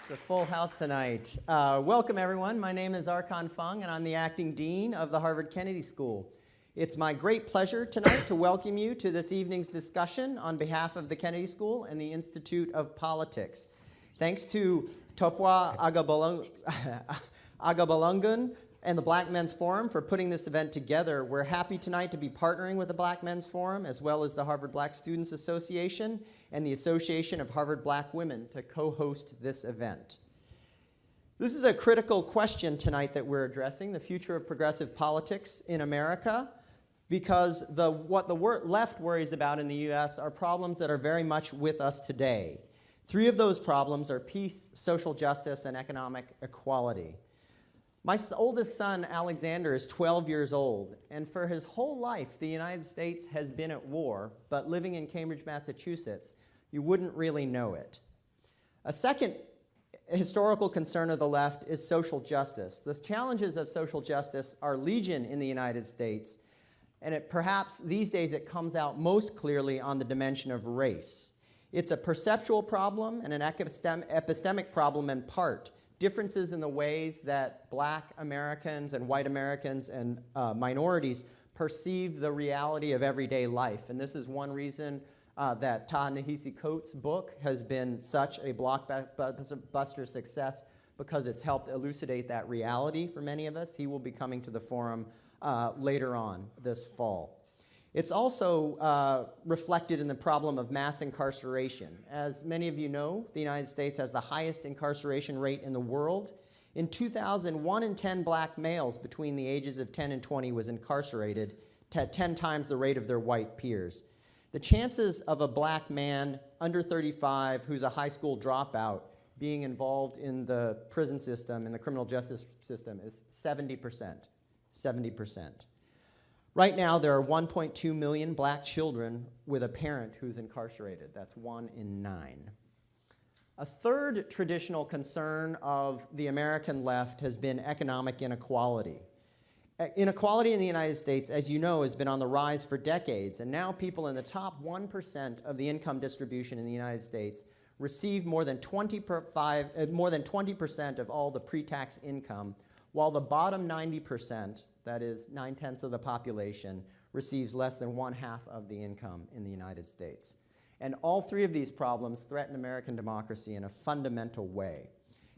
It's a full house tonight. Welcome, everyone. My name is Arkan Fung, and I'm the acting dean of the Harvard Kennedy School. It's my great pleasure tonight to welcome you to this evening's discussion on behalf of the Kennedy School and the Institute of Politics. Thanks to Topwa Agabalungun and the Black Men's Forum for putting this event together. We're happy tonight to be partnering with the Black Men's Forum as well as the Harvard Black Students Association and the Association of Harvard Black Women to co-host this event. This is a critical question tonight that we're addressing, the future of progressive politics in America, because what the left worries about in the US are problems that are very much with us today. Three of those problems are peace, social justice, and economic equality. My oldest son, Alexander, is 12 years old, and for his whole life, the United States has been at war, but living in Cambridge, Massachusetts, you wouldn't really know it. A second historical concern of the left is social justice. The challenges of social justice are legion in the United States, and perhaps these days it comes out most clearly on the dimension of race. It's a perceptual problem and an epistemic problem in part. Differences in the ways that Black Americans and white Americans and minorities perceive the reality of everyday life. And this is one reason that Ta-Nehisi Coates' book has been such a blockbuster success, because it's helped elucidate that reality for many of us. He will be coming to the forum later on this fall. It's also reflected in the problem of mass incarceration. As many of you know, the United States has the highest incarceration rate in the world. In 2000, 1 in 10 black males between the ages of 10 and 20 was incarcerated, 10 times the rate of their white peers. The chances of a black man under 35 who's a high school dropout being involved in the prison system, in the criminal justice system, is 70%. 70%. Right now, there are 1.2 million black children with a parent who's incarcerated. That's 1 in 9. A third traditional concern of the American left has been economic inequality. Inequality in the United States, as you know, has been on the rise for decades, and now people in the top 1% of the income distribution in the United States receive more than 20% of all the pre-tax income, while the bottom 90%, that is 9/10 of the population, receives less than 1/2 of the income in the United States. And all three of these problems threaten American democracy in a fundamental way.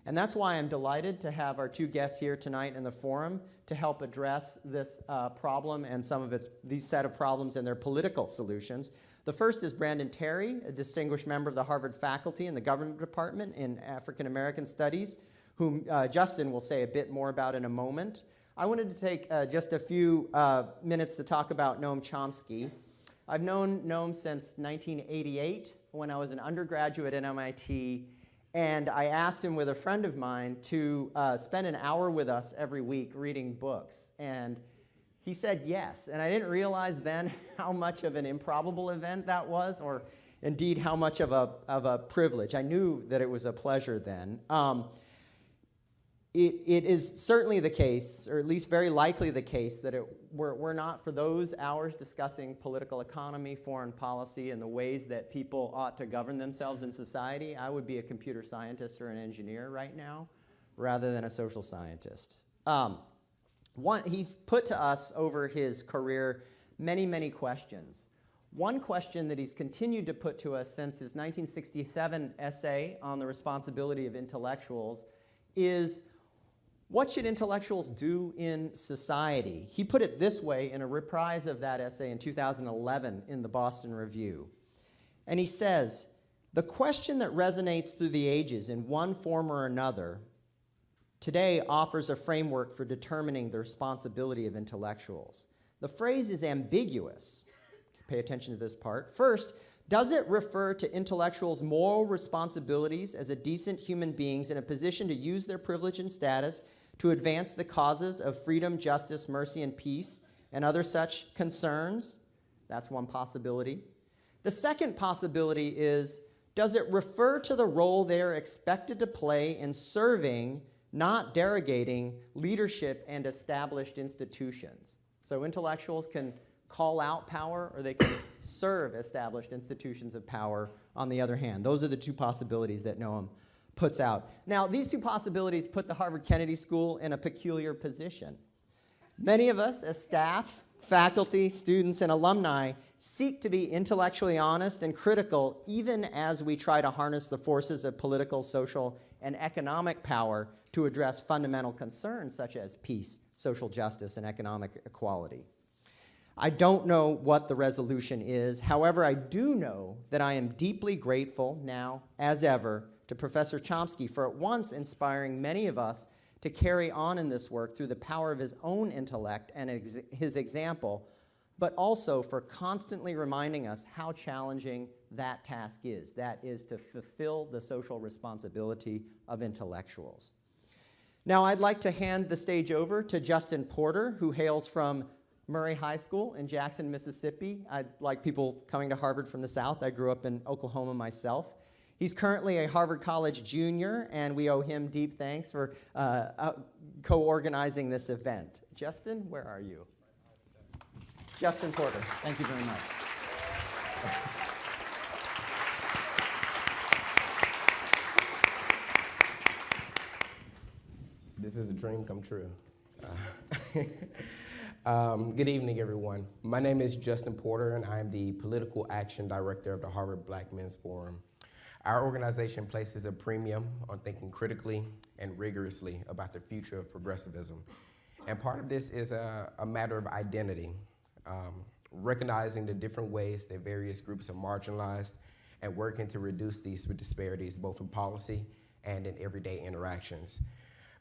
And that's why I'm delighted to have our two guests here tonight in the forum to help address this problem and some of these set of problems and their political solutions. The first is Brandon Terry, a distinguished member of the Harvard faculty in the Government Department in African American Studies, whom Justin will say a bit more about in a moment. I wanted to take just a few minutes to talk about Noam Chomsky. I've known Noam since 1988 when I was an undergraduate at MIT, and I asked him with a friend of mine to spend an hour with us every week reading books. And he said yes, and I didn't realize then how much of an improbable event that was, or indeed how much of a privilege. I knew that it was a pleasure then. It is certainly the case, or at least very likely the case, that were not for those hours discussing political economy, foreign policy, and the ways that people ought to govern themselves in society, I would be a computer scientist or an engineer right now, rather than a social scientist. He's put to us over his career many, many questions. One question that he's continued to put to us since his 1967 essay on the responsibility of intellectuals is, what should intellectuals do in society? He put it this way in a reprise of that essay in 2011 in the Boston Review. And he says, the question that resonates through the ages in one form or another today offers a framework for determining the responsibility of intellectuals. The phrase is ambiguous. Pay attention to this part. First, does it refer to intellectuals' moral responsibilities as a decent human beings in a position to use their privilege and status to advance the causes of freedom, justice, mercy, and peace, and other such concerns? That's one possibility. The second possibility is, does it refer to the role they are expected to play in serving, not derogating, leadership and established institutions? So intellectuals can call out power, or they can serve established institutions of power on the other hand. Those are the two possibilities that Noam puts out. Now, these two possibilities put the Harvard Kennedy School in a peculiar position. Many of us as staff, faculty, students, and alumni seek to be intellectually honest and critical even as we try to harness the forces of political, social, and economic power to address fundamental concerns such as peace, social justice, and economic equality. I don't know what the resolution is. However, I do know that I am deeply grateful now, as ever, to Professor Chomsky for at once inspiring many of us to carry on in this work through the power of his own intellect and his example, but also for constantly reminding us how challenging that task is. That is to fulfill the social responsibility of intellectuals. Now, I'd like to hand the stage over to Justin Porter, who hails from Murray High School in Jackson, Mississippi. I like people coming to Harvard from the South. I grew up in Oklahoma myself. He's currently a Harvard College junior, and we owe him deep thanks for co-organizing this event. Justin, where are you? Justin Porter, thank you very much. This is a dream come true. Good evening, everyone. My name is Justin Porter, and I am the Political Action Director of the Harvard Black Men's Forum. Our organization places a premium on thinking critically and rigorously about the future of progressivism. And part of this is a matter of identity, recognizing the different ways that various groups are marginalized and working to reduce these disparities both in policy and in everyday interactions.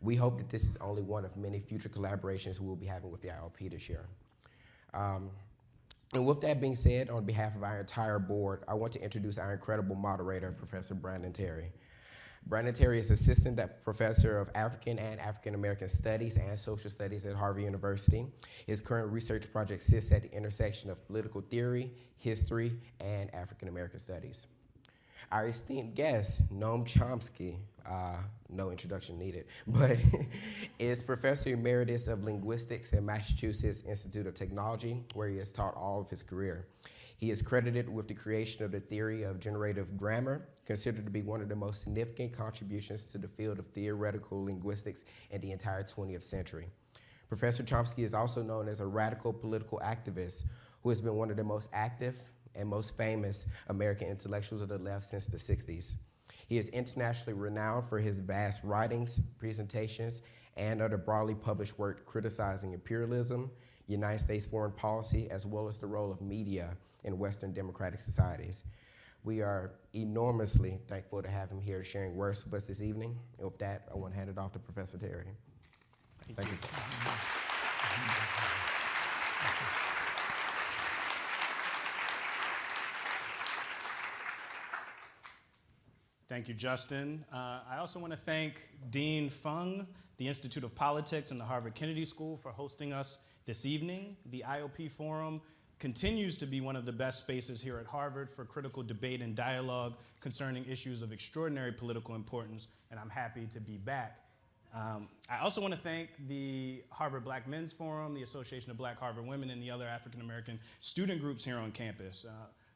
We hope that this is only one of many future collaborations we will be having with the ILP this year. And with that being said, on behalf of our entire board, I want to introduce our incredible moderator, Professor Brandon Terry. Brandon Terry is Assistant Professor of African and African American Studies and Social Studies at Harvard University. His current research project sits at the intersection of political theory, history, and African American studies. Our esteemed guest, Noam Chomsky, no introduction needed, but is Professor Emeritus of Linguistics at Massachusetts Institute of Technology, where he has taught all of his career. He is credited with the creation of the theory of generative grammar, considered to be one of the most significant contributions to the field of theoretical linguistics in the entire 20th century. Professor Chomsky is also known as a radical political activist who has been one of the most active and most famous American intellectuals of the left since the 60s. He is internationally renowned for his vast writings, presentations, and other broadly published work criticizing imperialism, United States foreign policy, as well as the role of media in Western democratic societies. We are enormously thankful to have him here sharing words with us this evening. And with that, I want to hand it off to Professor Terry. Thank you, sir. Thank you, Justin. I also want to thank Dean Fung, the Institute of Politics and the Harvard Kennedy School for hosting us this evening. The IOP Forum continues to be one of the best spaces here at Harvard for critical debate and dialogue concerning issues of extraordinary political importance, and I'm happy to be back. I also want to thank the Harvard Black Men's Forum, the Association of Black Harvard Women, and the other African American student groups here on campus.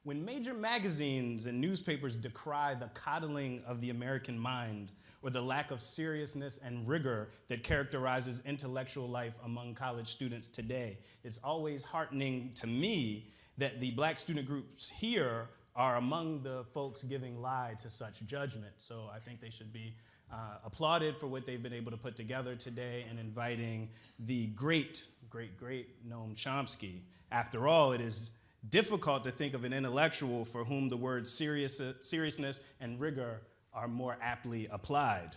When major magazines and newspapers decry the coddling of the American mind or the lack of seriousness and rigor that characterizes intellectual life among college students today, it's always heartening to me that the black student groups here are among the folks giving lie to such judgment. So I think they should be applauded for what they've been able to put together today and inviting the great Noam Chomsky. After all, it is difficult to think of an intellectual for whom the words seriousness and rigor are more aptly applied.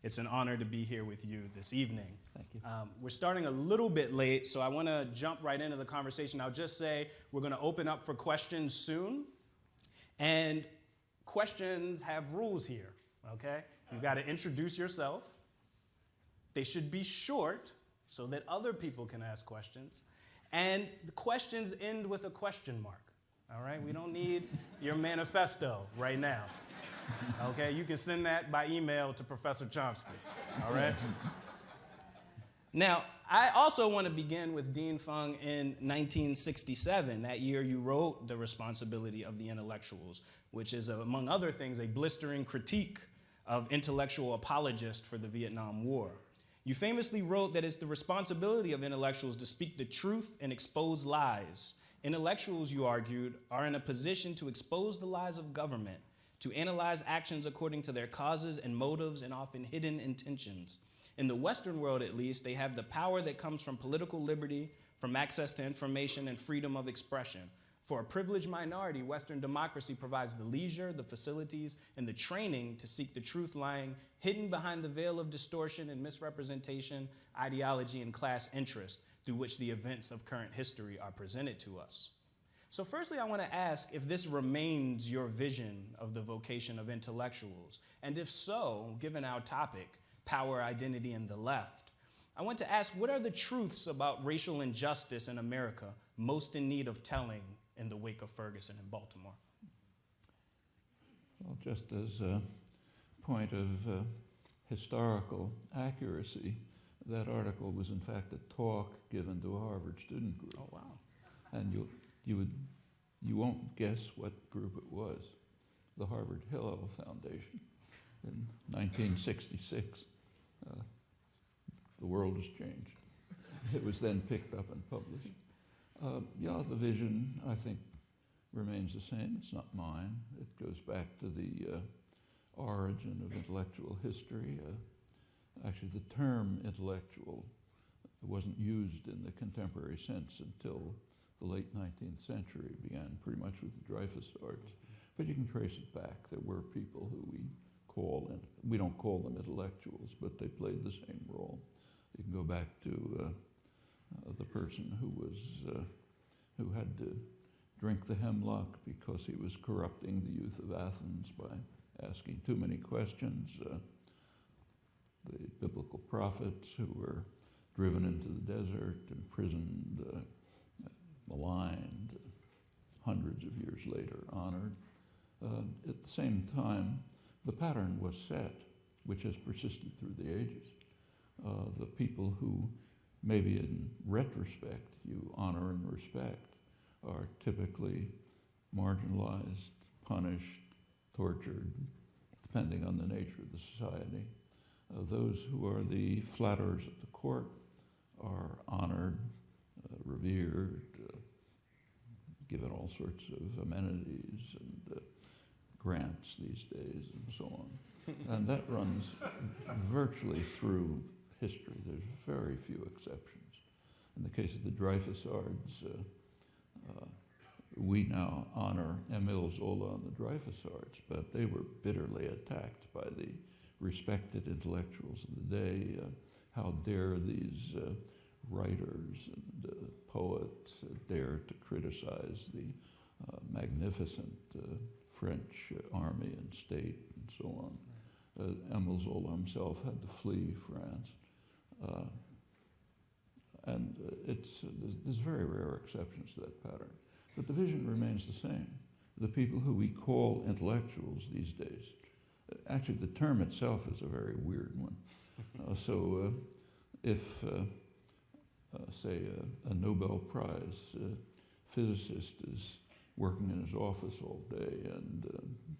It's an honor to be here with you this evening. Thank you. We're starting a little bit late, so I want to jump right into the conversation. I'll just say we're going to open up for questions soon, and questions have rules here, okay? You've got to introduce yourself. They should be short so that other people can ask questions. And the questions end with a question mark, all right? We don't need your manifesto right now, okay? You can send that by email to Professor Chomsky, all right? Now, I also want to begin with Dean Fung in 1967. That year you wrote The Responsibility of the Intellectuals, which is, among other things, a blistering critique of intellectual apologist for the Vietnam War. You famously wrote that it's the responsibility of intellectuals to speak the truth and expose lies. Intellectuals, you argued, are in a position to expose the lies of government, to analyze actions according to their causes and motives and often hidden intentions. In the Western world, at least, they have the power that comes from political liberty, from access to information and freedom of expression. For a privileged minority, Western democracy provides the leisure, the facilities, and the training to seek the truth lying hidden behind the veil of distortion and misrepresentation, ideology, and class interest through which the events of current history are presented to us. So firstly, I want to ask if this remains your vision of the vocation of intellectuals, and if so, given our topic, power, identity, and the left, I want to ask, what are the truths about racial injustice in America most in need of telling in the wake of Ferguson and Baltimore? Well, just as a point of historical accuracy, that article was in fact a talk given to a Harvard student group. Oh, wow. And you won't guess what group it was. The Harvard Hillel Foundation in 1966. The world has changed. It was then picked up and published. Yeah, the vision, I think, remains the same. It's not mine. It goes back to the origin of intellectual history. Actually, the term intellectual wasn't used in the contemporary sense until the late 19th century. It began pretty much with the Dreyfus arts. But you can trace it back. There were people who we don't call them intellectuals, but they played the same role. You can go back to the person who had to drink the hemlock because he was corrupting the youth of Athens by asking too many questions. The biblical prophets who were driven into the desert, imprisoned, maligned, hundreds of years later honored. At the same time, the pattern was set, which has persisted through the ages. The people who maybe in retrospect you honor and respect are typically marginalized, punished, tortured, depending on the nature of the society. Those who are the flatterers of the court are honored, revered, given all sorts of amenities and grants these days and so on. And that runs virtually through history. There's very few exceptions. In the case of the Dreyfus Arts, we now honor Émile Zola and the Dreyfus Arts, but they were bitterly attacked by the respected intellectuals of the day. How dare these writers and poets dare to criticize the magnificent French army and state and so on. Émile Zola himself had to flee France. There's very rare exceptions to that pattern. But the vision remains the same. The people who we call intellectuals these days, actually the term itself is a very weird one. If, say, a Nobel Prize physicist is working in his office all day and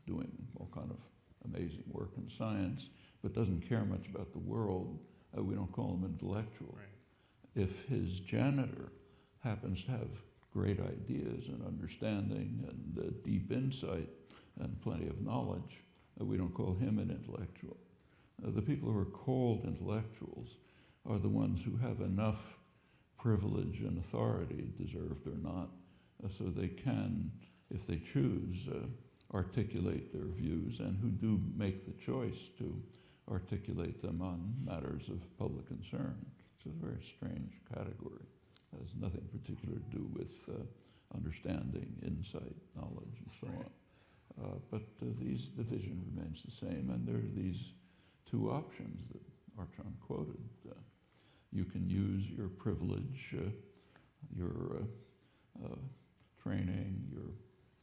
doing all kind of amazing work in science, but doesn't care much about the world, we don't call him intellectual. Right. If his janitor happens to have great ideas and understanding and deep insight and plenty of knowledge, we don't call him an intellectual. The people who are called intellectuals are the ones who have enough privilege and authority, deserved or not, so they can, if they choose, articulate their views, and who do make the choice to articulate them on matters of public concern. So it's a very strange category. It has nothing particular to do with understanding, insight, knowledge, and so on. But the vision remains the same, and there are these two options that Archon quoted. You can use your privilege, your training,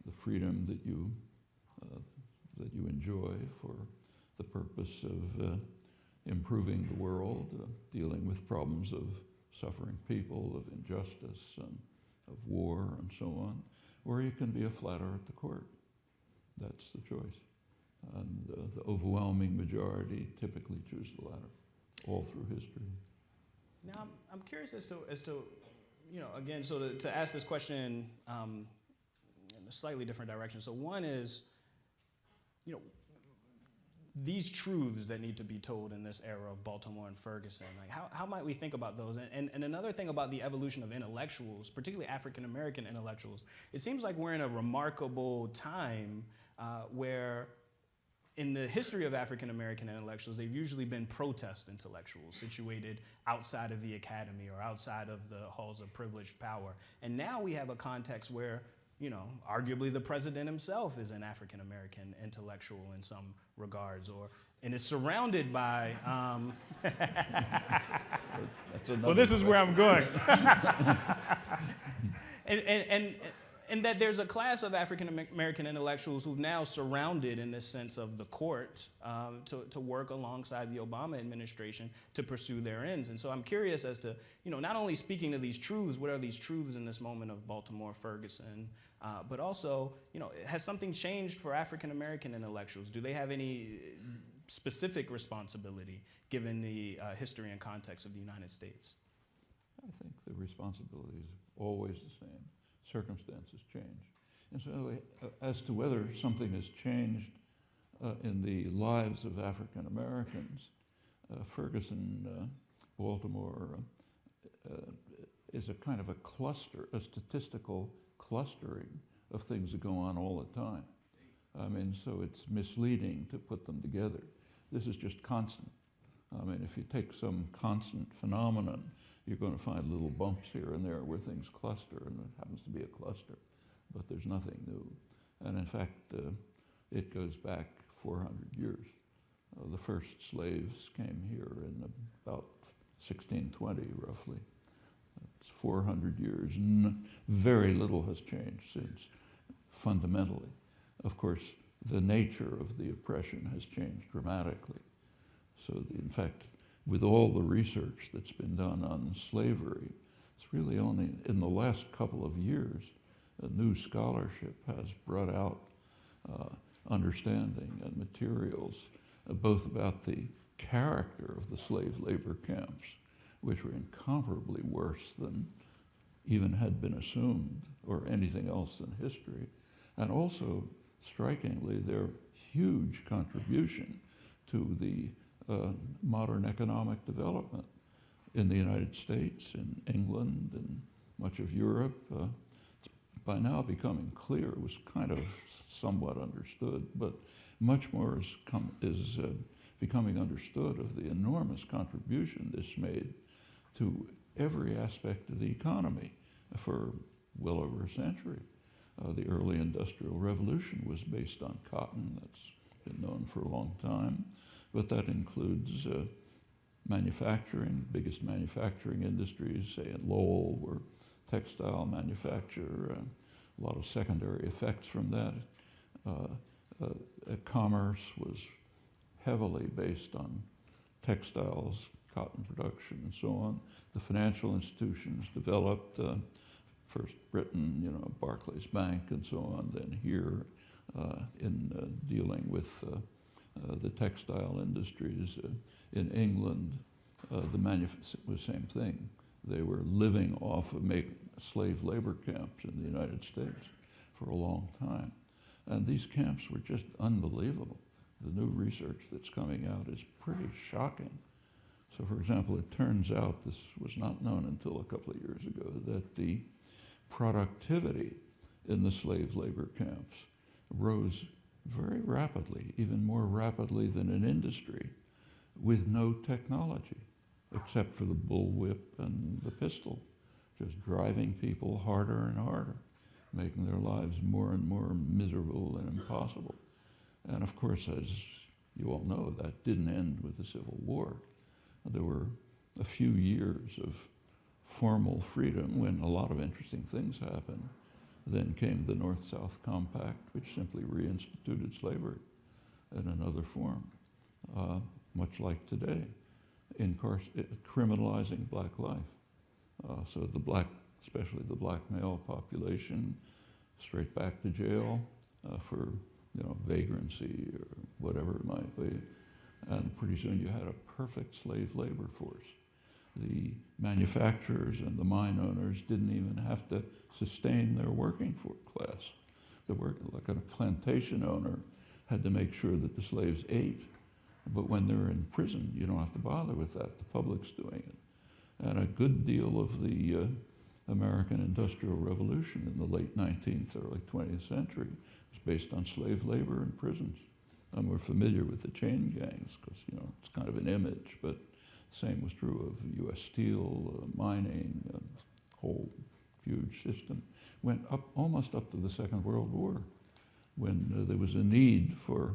the freedom that you enjoy for the purpose of improving the world, dealing with problems of suffering people, of injustice, and of war, and so on. Or you can be a flatterer at the court. That's the choice. And the overwhelming majority typically choose the latter, all through history. Now, I'm curious as to, again, so to ask this question in a slightly different direction. So one is, these truths that need to be told in this era of Baltimore and Ferguson, like how might we think about those? And another thing about the evolution of intellectuals, particularly African-American intellectuals, it seems like we're in a remarkable time where in the history of African-American intellectuals, they've usually been protest intellectuals situated outside of the academy or outside of the halls of privileged power. And now we have a context where, arguably the president himself is an African-American intellectual in some regards, and is surrounded by, well, this is where I'm going. And that there's a class of African-American intellectuals who've now surrounded, in this sense of the court, to work alongside the Obama administration to pursue their ends. And so I'm curious as to, not only speaking to these truths, what are these truths in this moment of Baltimore, Ferguson, but also, has something changed for African-American intellectuals? Do they have any specific responsibility given the history and context of the United States? I think the responsibility is always the same. Circumstances change. And so as to whether something has changed in the lives of African Americans, Ferguson, Baltimore is a kind of a cluster, a statistical clustering of things that go on all the time. I mean, so it's misleading to put them together. This is just constant. I mean, if you take some constant phenomenon, you're going to find little bumps here and there where things cluster, and it happens to be a cluster, but there's nothing new. And in fact, it goes back 400 years. The first slaves came here in about 1620, roughly. It's 400 years. Very little has changed since, fundamentally. Of course, the nature of the oppression has changed dramatically. So, in fact, with all the research that's been done on slavery, it's really only in the last couple of years a new scholarship has brought out understanding and materials both about the character of the slave labor camps, which were incomparably worse than even had been assumed or anything else in history, and also, strikingly, their huge contribution to the modern economic development in the United States, in England, and much of Europe. It's by now becoming clear, it was kind of somewhat understood, but much more is becoming understood of the enormous contribution this made to every aspect of the economy for well over a century. The early Industrial Revolution was based on cotton. That's been known for a long time. But that includes manufacturing. Biggest manufacturing industries, say in Lowell, were textile manufacture, a lot of secondary effects from that. Commerce was heavily based on textiles, cotton production, and so on. The financial institutions developed, first Britain, Barclays Bank and so on, then here in dealing with the textile industries. In England, was the same thing. They were living off of slave labor camps in the United States for a long time. And these camps were just unbelievable. The new research that's coming out is pretty shocking. So for example, it turns out, this was not known until a couple of years ago, that the productivity in the slave labor camps rose very rapidly, even more rapidly than in industry, with no technology, except for the bullwhip and the pistol, just driving people harder and harder, making their lives more and more miserable and impossible. And of course, as you all know, that didn't end with the Civil War. There were a few years of formal freedom when a lot of interesting things happened. Then came the North-South Compact, which simply reinstituted slavery in another form, much like today, criminalizing black life. So especially the black male population, straight back to jail for vagrancy or whatever it might be. And pretty soon you had a perfect slave labor force. The manufacturers and the mine owners didn't even have to sustain their working class. Like a plantation owner had to make sure that the slaves ate. But when they're in prison, you don't have to bother with that. The public's doing it. And a good deal of the American Industrial Revolution in the late 19th, early 20th century was based on slave labor in prisons. And we're familiar with the chain gangs because, it's kind of an image, but the same was true of U.S. Steel, mining, whole huge system. Went up almost up to the Second World War when there was a need for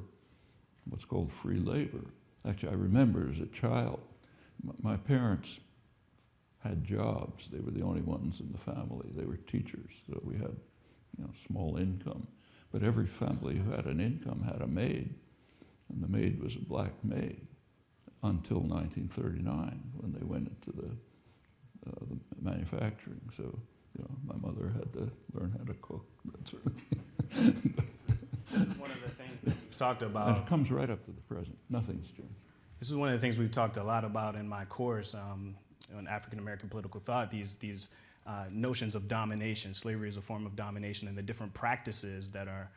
what's called free labor. Actually, I remember as a child, my parents had jobs. They were the only ones in the family. They were teachers, so we had small income. But every family who had an income had a maid, and the maid was a black maid until 1939 when they went into the manufacturing. So, my mother had to learn how to cook. That sort of thing. This is one of the things that we've talked about. And it comes right up to the present. Nothing's changed. This is one of the things we've talked a lot about in my course on African American political thought. These notions of domination, slavery as a form of domination, and the different practices that are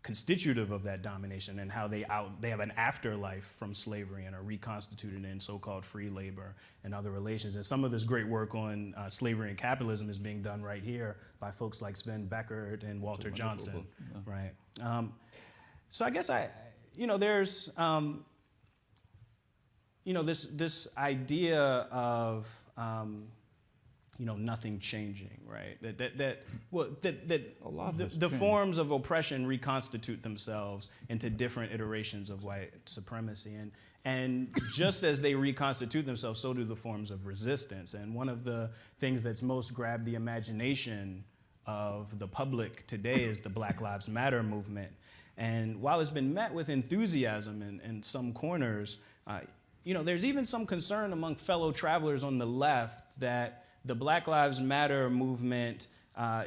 constitutive of that domination, and how they have an afterlife from slavery and are reconstituted in so-called free labor and other relations. And some of this great work on slavery and capitalism is being done right here by folks like Sven Beckert and Walter Johnson, yeah. right? So I guess there's this idea of nothing changing, right? The forms of oppression reconstitute themselves into different iterations of white supremacy, and just as they reconstitute themselves, so do the forms of resistance. And one of the things that's most grabbed the imagination of the public today is the Black Lives Matter movement. And while it's been met with enthusiasm in some corners, there's even some concern among fellow travelers on the left that the Black Lives Matter movement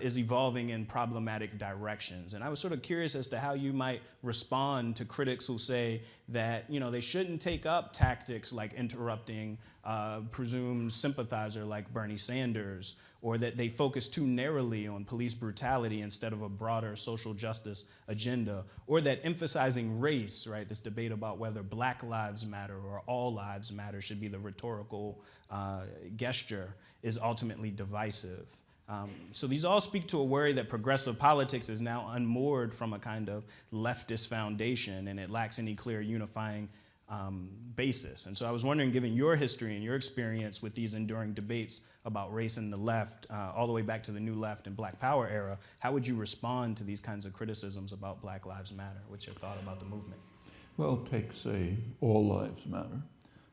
is evolving in problematic directions. And I was sort of curious as to how you might respond to critics who say that, they shouldn't take up tactics like interrupting a presumed sympathizer like Bernie Sanders, or that they focus too narrowly on police brutality instead of a broader social justice agenda, or that emphasizing race, right, this debate about whether Black lives matter or all lives matter should be the rhetorical gesture, is ultimately divisive. So these all speak to a worry that progressive politics is now unmoored from a kind of leftist foundation, and it lacks any clear unifying basis. And so I was wondering, given your history and your experience with these enduring debates about race and the left, all the way back to the New Left and Black Power era, how would you respond to these kinds of criticisms about Black Lives Matter? What's your thought about the movement? Well, take, say, all lives matter.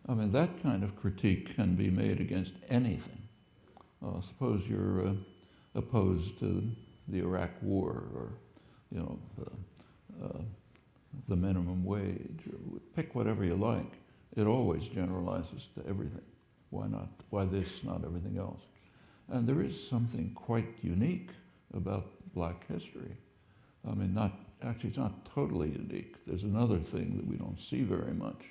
I mean, that kind of critique can be made against anything. Suppose you're opposed to the Iraq War, or, the minimum wage, or pick whatever you like. It always generalizes to everything. Why not? Why this, not everything else? And there is something quite unique about Black history. I mean, it's not totally unique. There's another thing that we don't see very much.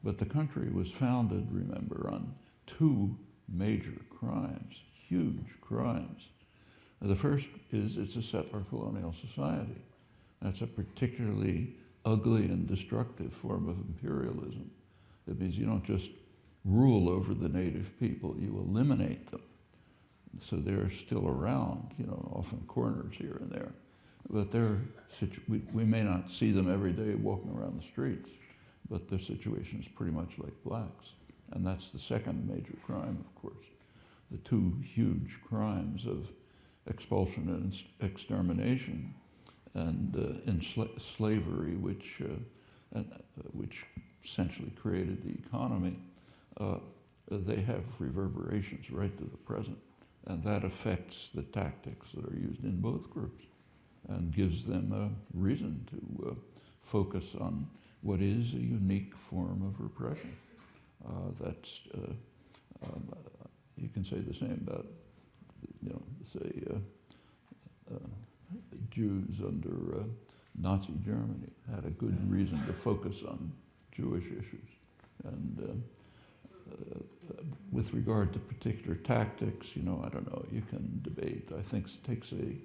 But the country was founded, remember, on two major crimes, huge crimes. The first is it's a settler colonial society. That's a particularly ugly and destructive form of imperialism. It means you don't just rule over the native people, you eliminate them. So they're still around, often corners here and there. But we may not see them every day walking around the streets, but their situation is pretty much like blacks. And that's the second major crime, of course. The two huge crimes of expulsion and extermination, and slavery, which essentially created the economy, they have reverberations right to the present. And that affects the tactics that are used in both groups and gives them a reason to focus on what is a unique form of repression. You can say the same about, say, Jews under Nazi Germany had a good reason to focus on Jewish issues. And with regard to particular tactics, I don't know, you can debate. I think take, say,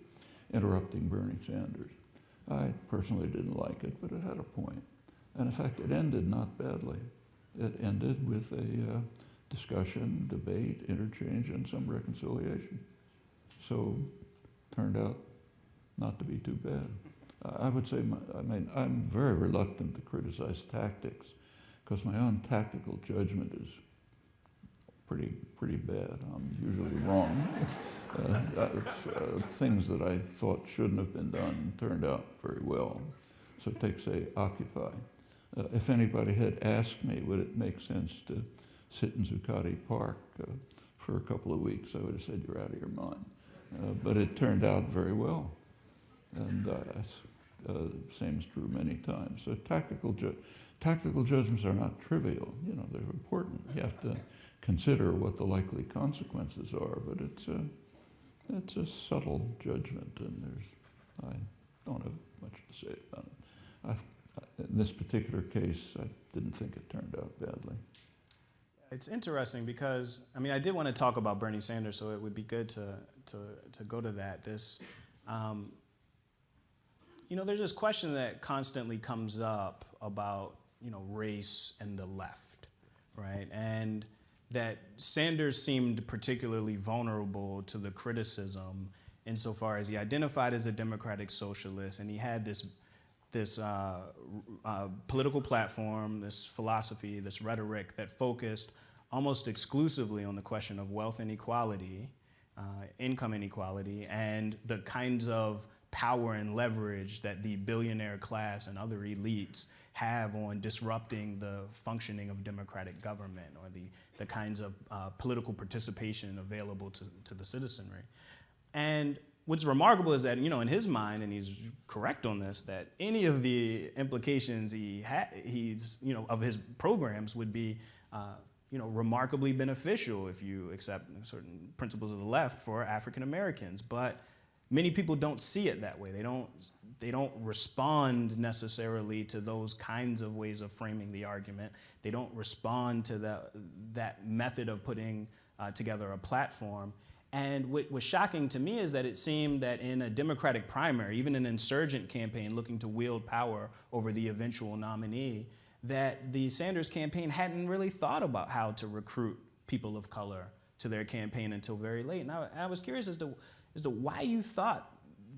interrupting Bernie Sanders. I personally didn't like it, but it had a point. And in fact, it ended not badly. It ended with a discussion, debate, interchange, and some reconciliation. So, turned out not to be too bad. I would say, I'm very reluctant to criticize tactics because my own tactical judgment is pretty bad. I'm usually wrong. Things that I thought shouldn't have been done turned out very well. So take, say, Occupy. If anybody had asked me, would it make sense to sit in Zuccotti Park for a couple of weeks, I would have said, you're out of your mind. But it turned out very well. And same is true many times. So tactical judgments are not trivial. They're important. You have to consider what the likely consequences are, but it's a subtle judgment, and I don't have much to say about it. In this particular case, I didn't think it turned out badly. It's interesting because, I did want to talk about Bernie Sanders, so it would be good to go to that. There's this question that constantly comes up about, race and the left, right? And that Sanders seemed particularly vulnerable to the criticism insofar as he identified as a democratic socialist, and he had this political platform, this philosophy, this rhetoric that focused almost exclusively on the question of wealth inequality, income inequality, and the kinds of power and leverage that the billionaire class and other elites have on disrupting the functioning of democratic government or the kinds of political participation available to the citizenry. And what's remarkable is that, in his mind, and he's correct on this, that any of the implications of his programs would be, remarkably beneficial if you accept certain principles of the left for African Americans. But many people don't see it that way. They don't respond necessarily to those kinds of ways of framing the argument. They don't respond to that method of putting together a platform. And what was shocking to me is that it seemed that in a Democratic primary, even an insurgent campaign looking to wield power over the eventual nominee, that the Sanders campaign hadn't really thought about how to recruit people of color to their campaign until very late. And I was curious as to why you thought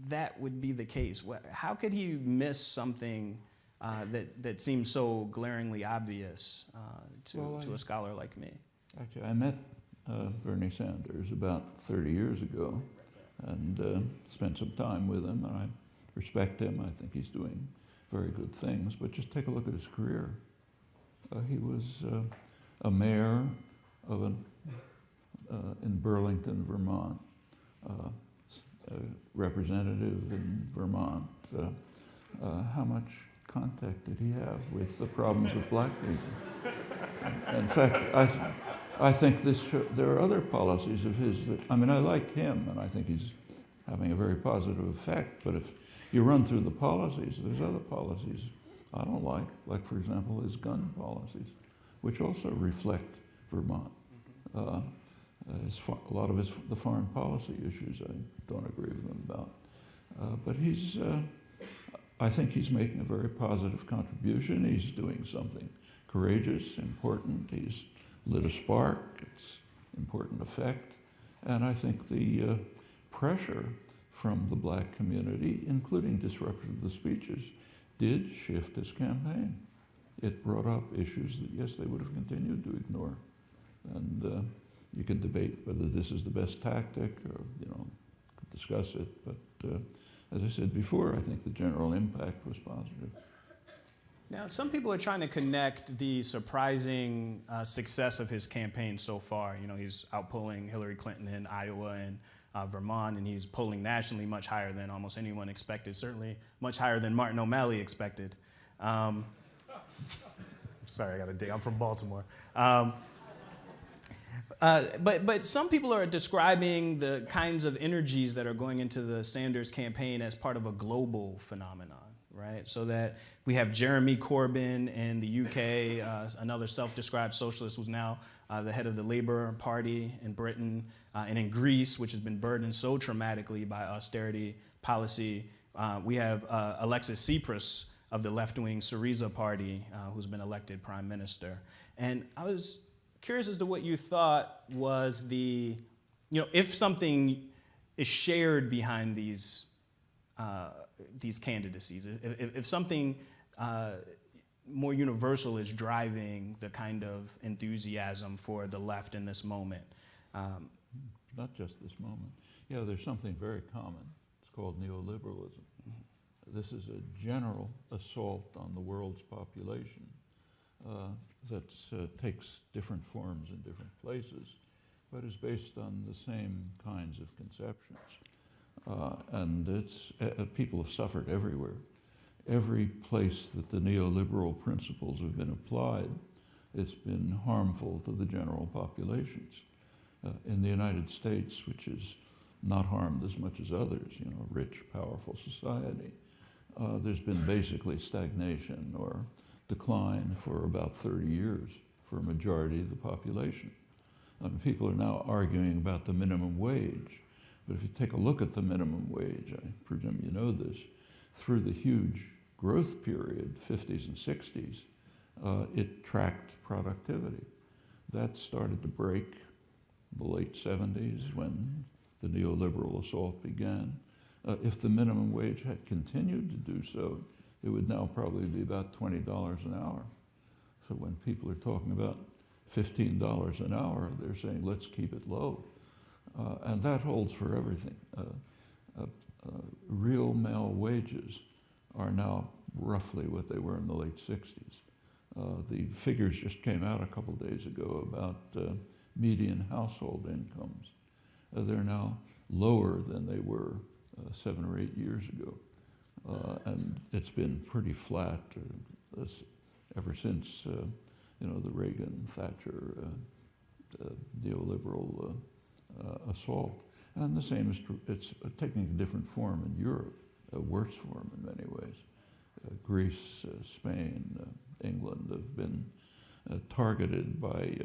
that would be the case. How could he miss something that seemed so glaringly obvious to a scholar like me? Actually, I met Bernie Sanders about 30 years ago and spent some time with him, and I respect him. I think he's doing very good things, but just take a look at his career. He was a mayor of in Burlington, Vermont, a representative in Vermont. How much contact did he have with the problems of black people? In fact, I think there are other policies of his that, I like him, and I think he's having a very positive effect, but if you run through the policies, there's other policies I don't like for example, his gun policies, which also reflect Vermont. A lot of the foreign policy issues I don't agree with him about. But I think he's making a very positive contribution. He's doing something courageous, important. He's lit a spark. It's important effect. And I think the pressure from the black community, including disruption of the speeches, did shift his campaign. It brought up issues that, yes, they would have continued to ignore. And you could debate whether this is the best tactic or, could discuss it. But as I said before, I think the general impact was positive. Now, some people are trying to connect the surprising success of his campaign so far. He's outpolling Hillary Clinton in Iowa and Vermont, and he's polling nationally much higher than almost anyone expected, certainly much higher than Martin O'Malley expected. Sorry, I got to dig. I'm from Baltimore. But some people are describing the kinds of energies that are going into the Sanders campaign as part of a global phenomenon, right? So that we have Jeremy Corbyn in the UK, another self-described socialist who's now the head of the Labour Party in Britain, and in Greece, which has been burdened so traumatically by austerity policy. We have Alexis Tsipras of the left-wing Syriza party, who's been elected prime minister. And I was curious as to what you thought was if something is shared behind these candidacies, if something more universal is driving the kind of enthusiasm for the left in this moment. Not just this moment. Yeah, there's something very common. It's called neoliberalism. This is a general assault on the world's population that takes different forms in different places, but is based on the same kinds of conceptions. And people have suffered everywhere. Every place that the neoliberal principles have been applied, it's been harmful to the general populations. In the United States, which is not harmed as much as others, rich, powerful society, there's been basically stagnation or decline for about 30 years for a majority of the population. People are now arguing about the minimum wage, but if you take a look at the minimum wage, I presume you know this, through the huge growth period, 50s and 60s, it tracked productivity. That started to break in the late 70s when the neoliberal assault began. If the minimum wage had continued to do so, it would now probably be about $20 an hour. So when people are talking about $15 an hour, they're saying, let's keep it low. And that holds for everything. Real male wages are now roughly what they were in the late 60s. The figures just came out a couple days ago about median household incomes. They're now lower than they were 7 or 8 years ago. And it's been pretty flat ever since the Reagan-Thatcher neoliberal assault. And the same is true. It's taking a different form in Europe, a worse form in many ways. Greece, Spain, England have been targeted by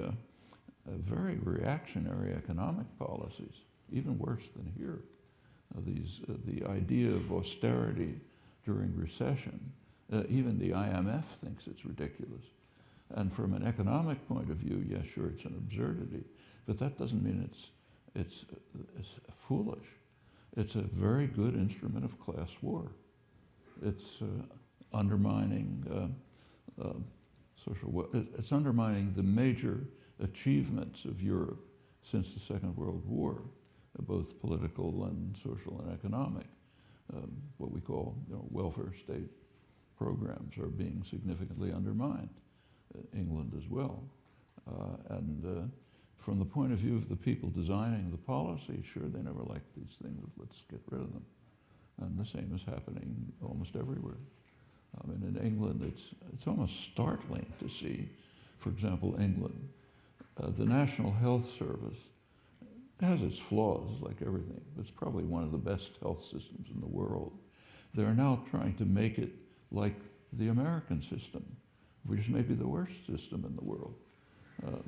very reactionary economic policies, even worse than here. The idea of austerity during recession, even the IMF thinks it's ridiculous. And from an economic point of view, yes, sure, it's an absurdity, but that doesn't mean it's foolish. It's a very good instrument of class war. It's undermining it's undermining the major achievements of Europe since the Second World War, both political and social and economic. What we call welfare state programs are being significantly undermined, England as well. And from the point of view of the people designing the policy, sure, they never liked these things, let's get rid of them. And the same is happening almost everywhere. I mean, in England, it's almost startling to see, for example, England. The National Health Service has its flaws, like everything. It's probably one of the best health systems in the world. They're now trying to make it like the American system, which is maybe the worst system in the world.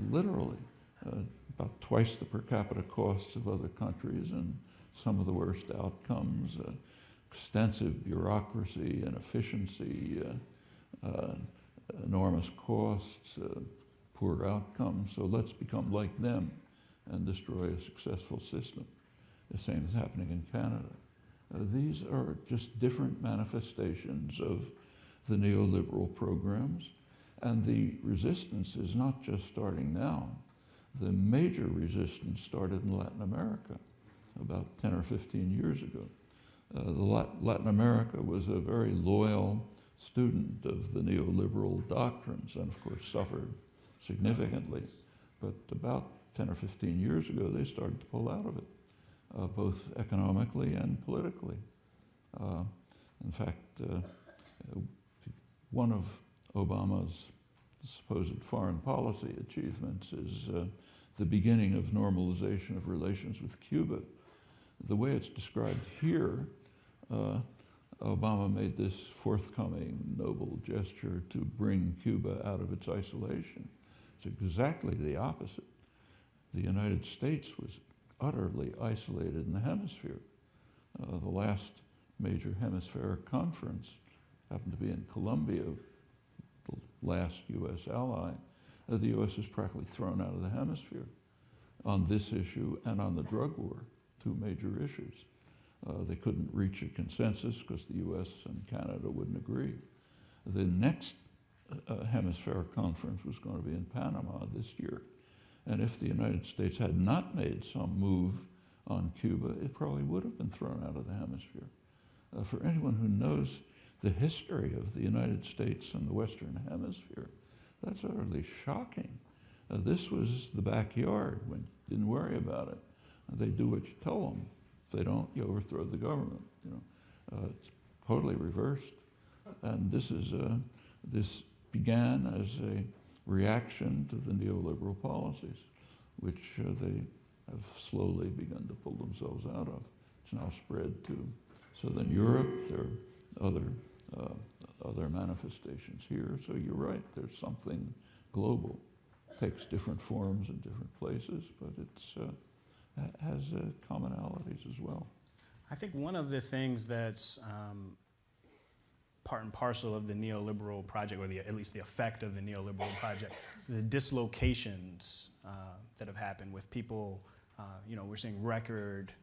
Literally, about twice the per capita costs of other countries and some of the worst outcomes, extensive bureaucracy, inefficiency, enormous costs, poor outcomes. So let's become like them and destroy a successful system. The same is happening in Canada. These are just different manifestations of the neoliberal programs, and the resistance is not just starting now. The major resistance started in Latin America about 10 or 15 years ago. Latin America was a very loyal student of the neoliberal doctrines and of course suffered significantly. But about 10 or 15 years ago, they started to pull out of it, both economically and politically. In fact, one of Obama's supposed foreign policy achievements is the beginning of normalization of relations with Cuba. The way it's described here, Obama made this forthcoming noble gesture to bring Cuba out of its isolation. It's exactly the opposite. The United States was utterly isolated in the hemisphere. The last major hemispheric conference happened to be in Colombia, the last U.S. ally. The U.S. was practically thrown out of the hemisphere on this issue and on the drug war, two major issues. They couldn't reach a consensus because the U.S. and Canada wouldn't agree. The next hemispheric conference was going to be in Panama this year. And if the United States had not made some move on Cuba, it probably would have been thrown out of the hemisphere. For anyone who knows the history of the United States and the Western Hemisphere, that's utterly shocking. This was the backyard when you didn't worry about it. They do what you tell them. If they don't, you overthrow the government. It's totally reversed. And this began as a reaction to the neoliberal policies, which they have slowly begun to pull themselves out of. It's now spread to Southern Europe. There are other manifestations here. So you're right, there's something global. It takes different forms in different places, but it has commonalities as well. I think one of the things that's part and parcel of the neoliberal project, or at least the effect of the neoliberal project, the dislocations that have happened with people. We're seeing record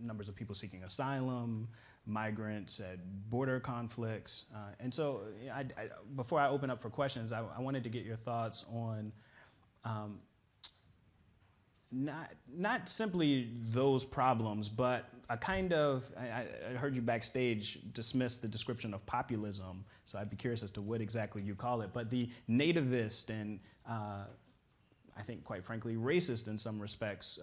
numbers of people seeking asylum, migrants at border conflicts. And so before I open up for questions, I wanted to get your thoughts on not simply those problems, but a kind of, I heard you backstage dismiss the description of populism, so I'd be curious as to what exactly you call it, but the nativist and I think quite frankly racist in some respects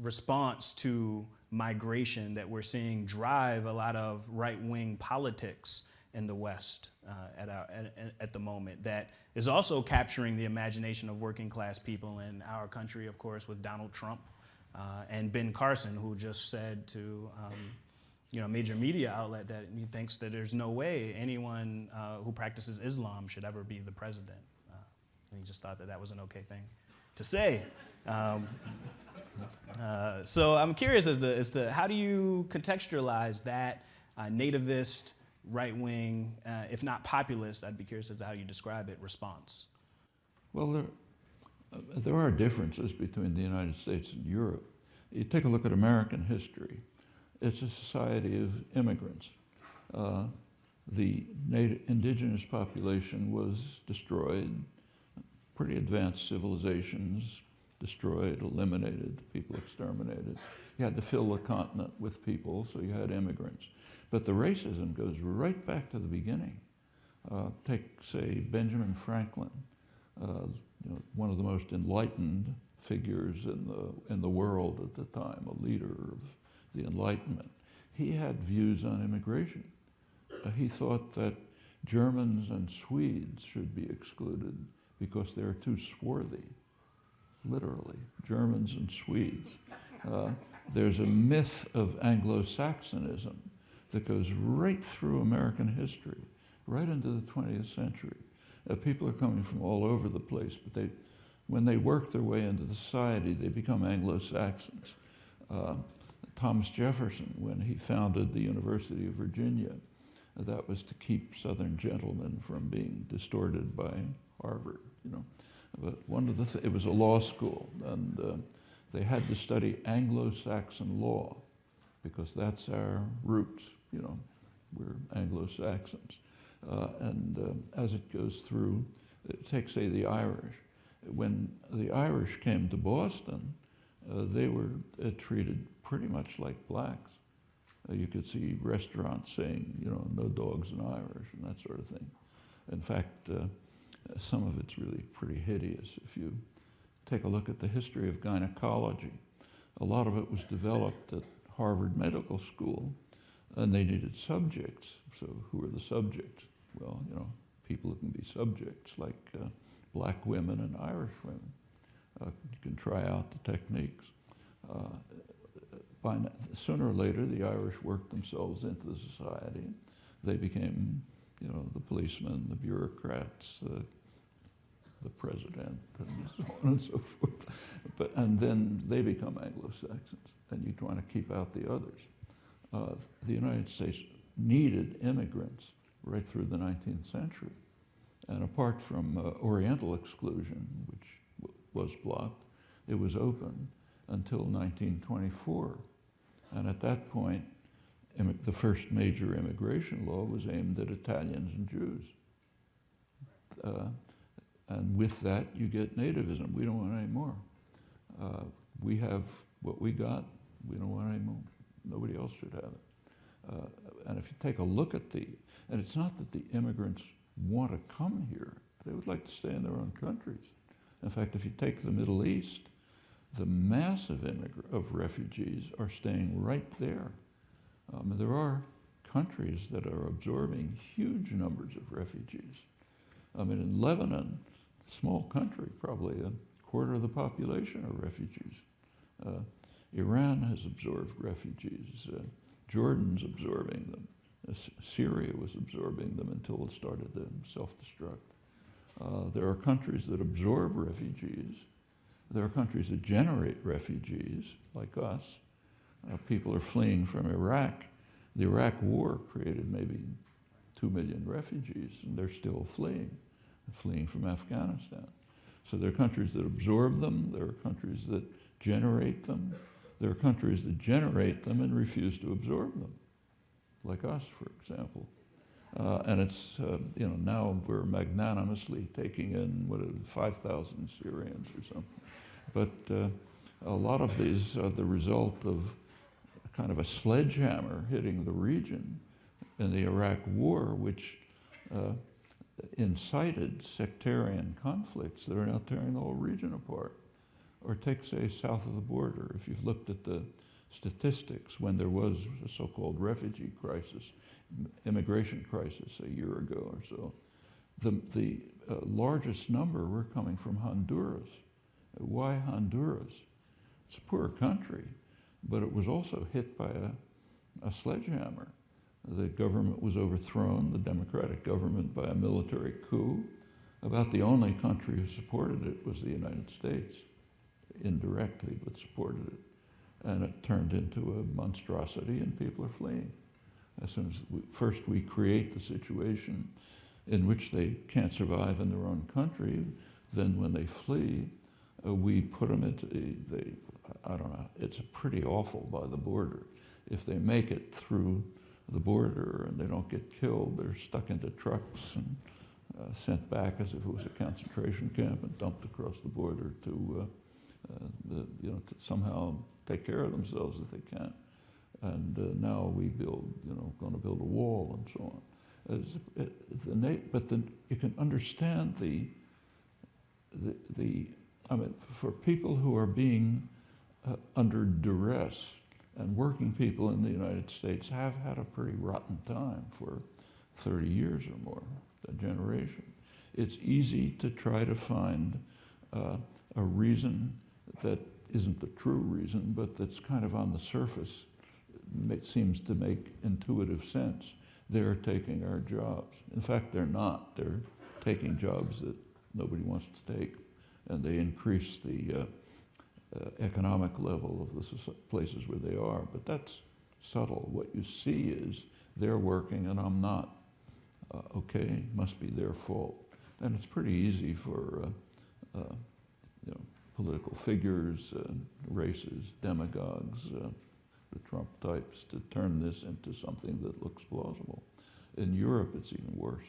response to migration that we're seeing drive a lot of right-wing politics in the West at the moment, that is also capturing the imagination of working class people in our country, of course, with Donald Trump and Ben Carson, who just said to a major media outlet that he thinks that there's no way anyone who practices Islam should ever be the president. And he just thought that that was an okay thing to say. So I'm curious as to how do you contextualize that nativist, right-wing, if not populist, I'd be curious as to how you describe it, response. Well, there are differences between the United States and Europe. You take a look at American history. It's a society of immigrants. The indigenous population was destroyed. Pretty advanced civilizations destroyed, eliminated, people exterminated. You had to fill the continent with people, so you had immigrants. But the racism goes right back to the beginning. Take, say, Benjamin Franklin, one of the most enlightened figures in the world at the time, a leader of the Enlightenment. He had views on immigration. He thought that Germans and Swedes should be excluded because they're too swarthy, literally, Germans and Swedes. There's a myth of Anglo-Saxonism that goes right through American history, right into the 20th century. People are coming from all over the place, but when they work their way into the society, they become Anglo-Saxons. Thomas Jefferson, when he founded the University of Virginia, that was to keep Southern gentlemen from being distorted by Harvard, But it was a law school, and they had to study Anglo-Saxon law because that's our roots, we're Anglo-Saxons. And as it goes through, take, say, the Irish. When the Irish came to Boston, they were treated pretty much like blacks. You could see restaurants saying, no dogs in Irish and that sort of thing. In fact, some of it's really pretty hideous. If you take a look at the history of gynecology, a lot of it was developed at Harvard Medical School, and they needed subjects. So who are the subjects? Well, people who can be subjects, like black women and Irish women. You can try out the techniques. sooner or later, the Irish worked themselves into the society. They became, the policemen, the bureaucrats, the president, and so on and so forth. And then they become Anglo-Saxons, and you want to keep out the others. The United States needed immigrants right through the 19th century. And apart from Oriental exclusion, which was blocked, it was open until 1924. And at that point, the first major immigration law was aimed at Italians and Jews. And with that, you get nativism. We don't want any more. We have what we got. We don't want any more. Nobody else should have it. And if you take a look at and it's not that the immigrants want to come here. They would like to stay in their own countries. In fact, if you take the Middle East, the massive of refugees are staying right there. There are countries that are absorbing huge numbers of refugees. In Lebanon, small country, probably a quarter of the population are refugees. Iran has absorbed refugees. Jordan's absorbing them. Syria was absorbing them until it started to self-destruct. There are countries that absorb refugees. There are countries that generate refugees, like us. People are fleeing from Iraq. The Iraq War created maybe 2 million refugees, and they're still fleeing from Afghanistan. So there are countries that absorb them. There are countries that generate them. There are countries that generate them and refuse to absorb them, like us, for example. And it's, now we're magnanimously taking in, 5,000 Syrians or something. But a lot of these are the result of kind of a sledgehammer hitting the region in the Iraq War, which incited sectarian conflicts that are now tearing the whole region apart. Or take, say, south of the border. If you've looked at the statistics when there was a so-called refugee crisis, immigration crisis a year ago or so, the largest number were coming from Honduras. Why Honduras? It's a poor country, but it was also hit by a sledgehammer. The government was overthrown, the democratic government, by a military coup. About the only country who supported it was the United States, indirectly, but supported it. And it turned into a monstrosity, and people are fleeing. As soon as first we create the situation in which they can't survive in their own country, then when they flee, we put them into I don't know, it's pretty awful by the border. If they make it through the border and they don't get killed, they're stuck into trucks and sent back as if it was a concentration camp and dumped across the border to somehow take care of themselves if they can. And now we going to build a wall and so on. But then you can understand for people who are being under duress, and working people in the United States have had a pretty rotten time for 30 years or more, a generation. It's easy to try to find a reason that isn't the true reason, but that's kind of on the surface. It seems to make intuitive sense. They're taking our jobs. In fact, they're not. They're taking jobs that nobody wants to take, and they increase the economic level of the places where they are. But that's subtle. What you see is they're working and I'm not. Okay, must be their fault. And it's pretty easy for political figures, races, demagogues, the Trump types, to turn this into something that looks plausible. In Europe, it's even worse.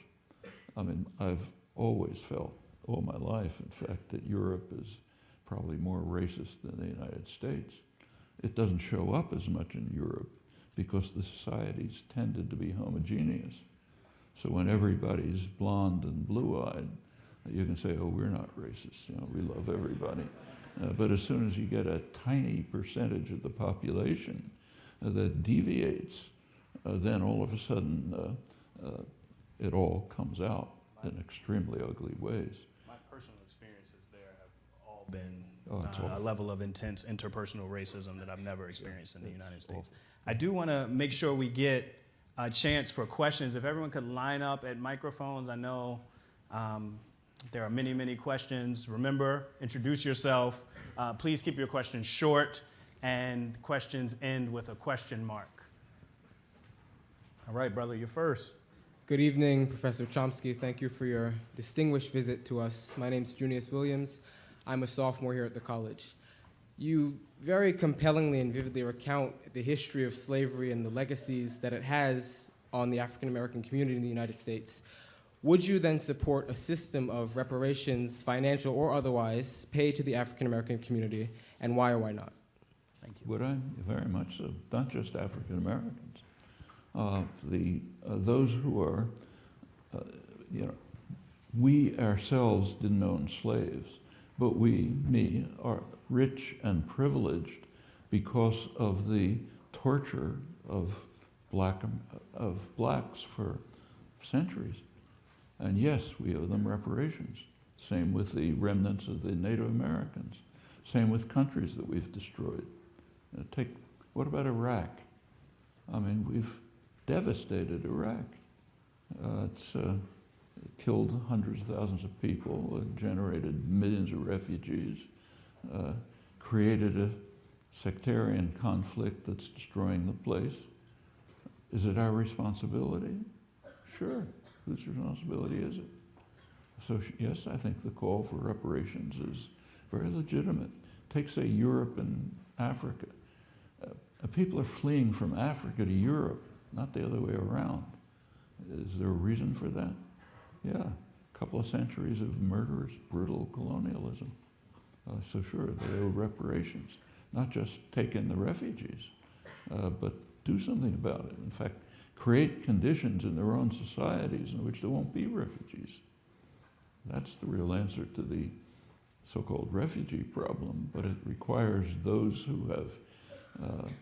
I've always felt, all my life, in fact, that Europe is probably more racist than the United States. It doesn't show up as much in Europe because the societies tended to be homogeneous. So when everybody's blonde and blue-eyed, you can say, oh, we're not racist, we love everybody. But as soon as you get a tiny percentage of the population that deviates, then all of a sudden it all comes out in extremely ugly ways. My personal experiences there have all been Oh, it's a awful. level of intense interpersonal racism that I've never experienced in the United States. I do want to make sure we get a chance for questions. If everyone could line up at microphones, I know there are many, many questions. Remember, introduce yourself. Please keep your questions short, and questions end with a question mark. All right, brother, you're first. Good evening, Professor Chomsky. Thank you for your distinguished visit to us. My name's Junius Williams. I'm a sophomore here at the college. You very compellingly and vividly recount the history of slavery and the legacies that it has on the African American community in the United States. Would you then support a system of reparations, financial or otherwise, paid to the African American community, and why or why not? Thank you. Would I? Very much so. Not just African Americans. Those who are, we ourselves didn't own slaves, but we are rich and privileged because of the torture of blacks for centuries. And yes, we owe them reparations. Same with the remnants of the Native Americans. Same with countries that we've destroyed. What about Iraq? I mean, we've devastated Iraq. It's killed hundreds of thousands of people, generated millions of refugees, created a sectarian conflict that's destroying the place. Is it our responsibility? Sure. Whose responsibility is it? So yes, I think the call for reparations is very legitimate. Take, say, Europe and Africa. People are fleeing from Africa to Europe, not the other way around. Is there a reason for that? Yeah, a couple of centuries of murderous, brutal colonialism. So sure, they owe reparations. Not just take in the refugees, but do something about it. In fact, create conditions in their own societies in which there won't be refugees. That's the real answer to the so-called refugee problem, but it requires those who have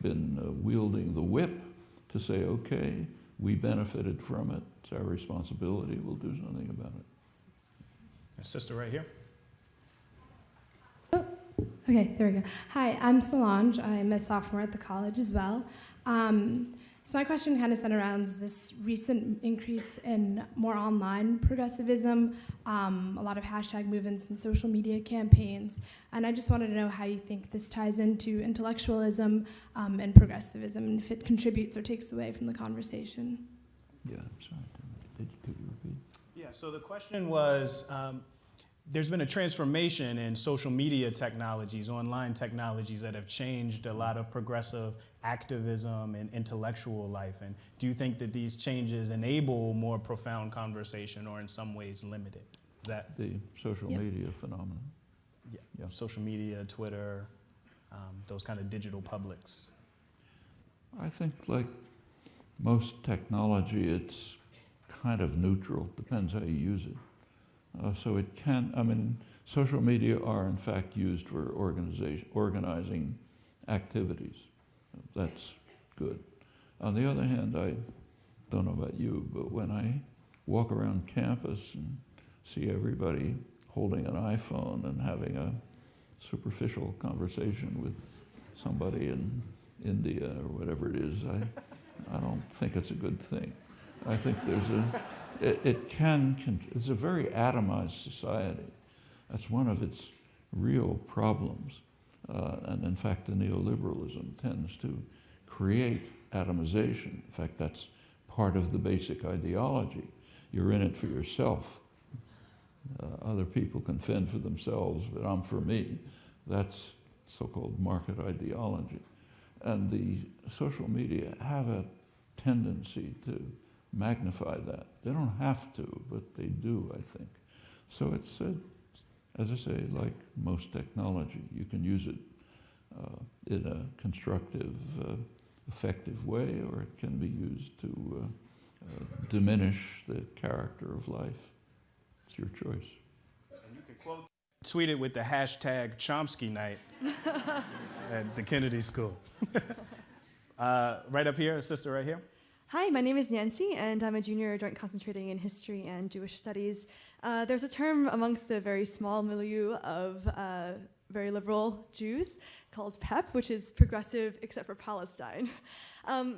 been wielding the whip to say, okay, we benefited from it, it's our responsibility, we'll do something about it. Sister right here. Oh, okay, there we go. Hi, I'm Solange. I'm a sophomore at the college as well. So my question kind of centers around this recent increase in more online progressivism, a lot of hashtag movements and social media campaigns, and I just wanted to know how you think this ties into intellectualism and progressivism, and if it contributes or takes away from the conversation. Yeah, I'm sorry. Could you repeat? Yeah, so the question was, there's been a transformation in social media technologies, online technologies that have changed a lot of progressive activism and intellectual life. And do you think that these changes enable more profound conversation or in some ways limit it? Is that The social Yep. media phenomenon. Yeah. social media, Twitter, those kind of digital publics? I think like most technology, it's kind of neutral, depends how you use it. So it can, social media are in fact used for organizing activities. That's good. On the other hand, I don't know about you, but when I walk around campus and see everybody holding an iPhone and having a superficial conversation with somebody in India or whatever it is, I don't think it's a good thing. I think it's a very atomized society. That's one of its real problems. And in fact, the neoliberalism tends to create atomization. In fact, that's part of the basic ideology. You're in it for yourself. Other people can fend for themselves, but I'm for me. That's so-called market ideology. And the social media have a tendency to magnify that. They don't have to, but they do, I think. So it's, as I say, like most technology, you can use it in a constructive, effective way, or it can be used to diminish the character of life. It's your choice. And you can tweet it with the hashtag Chomsky night at the Kennedy School. Right up here, a sister right here. Hi, my name is Nancy, and I'm a junior joint concentrating in history and Jewish studies. There's a term amongst the very small milieu of very liberal Jews called PEP, which is progressive except for Palestine.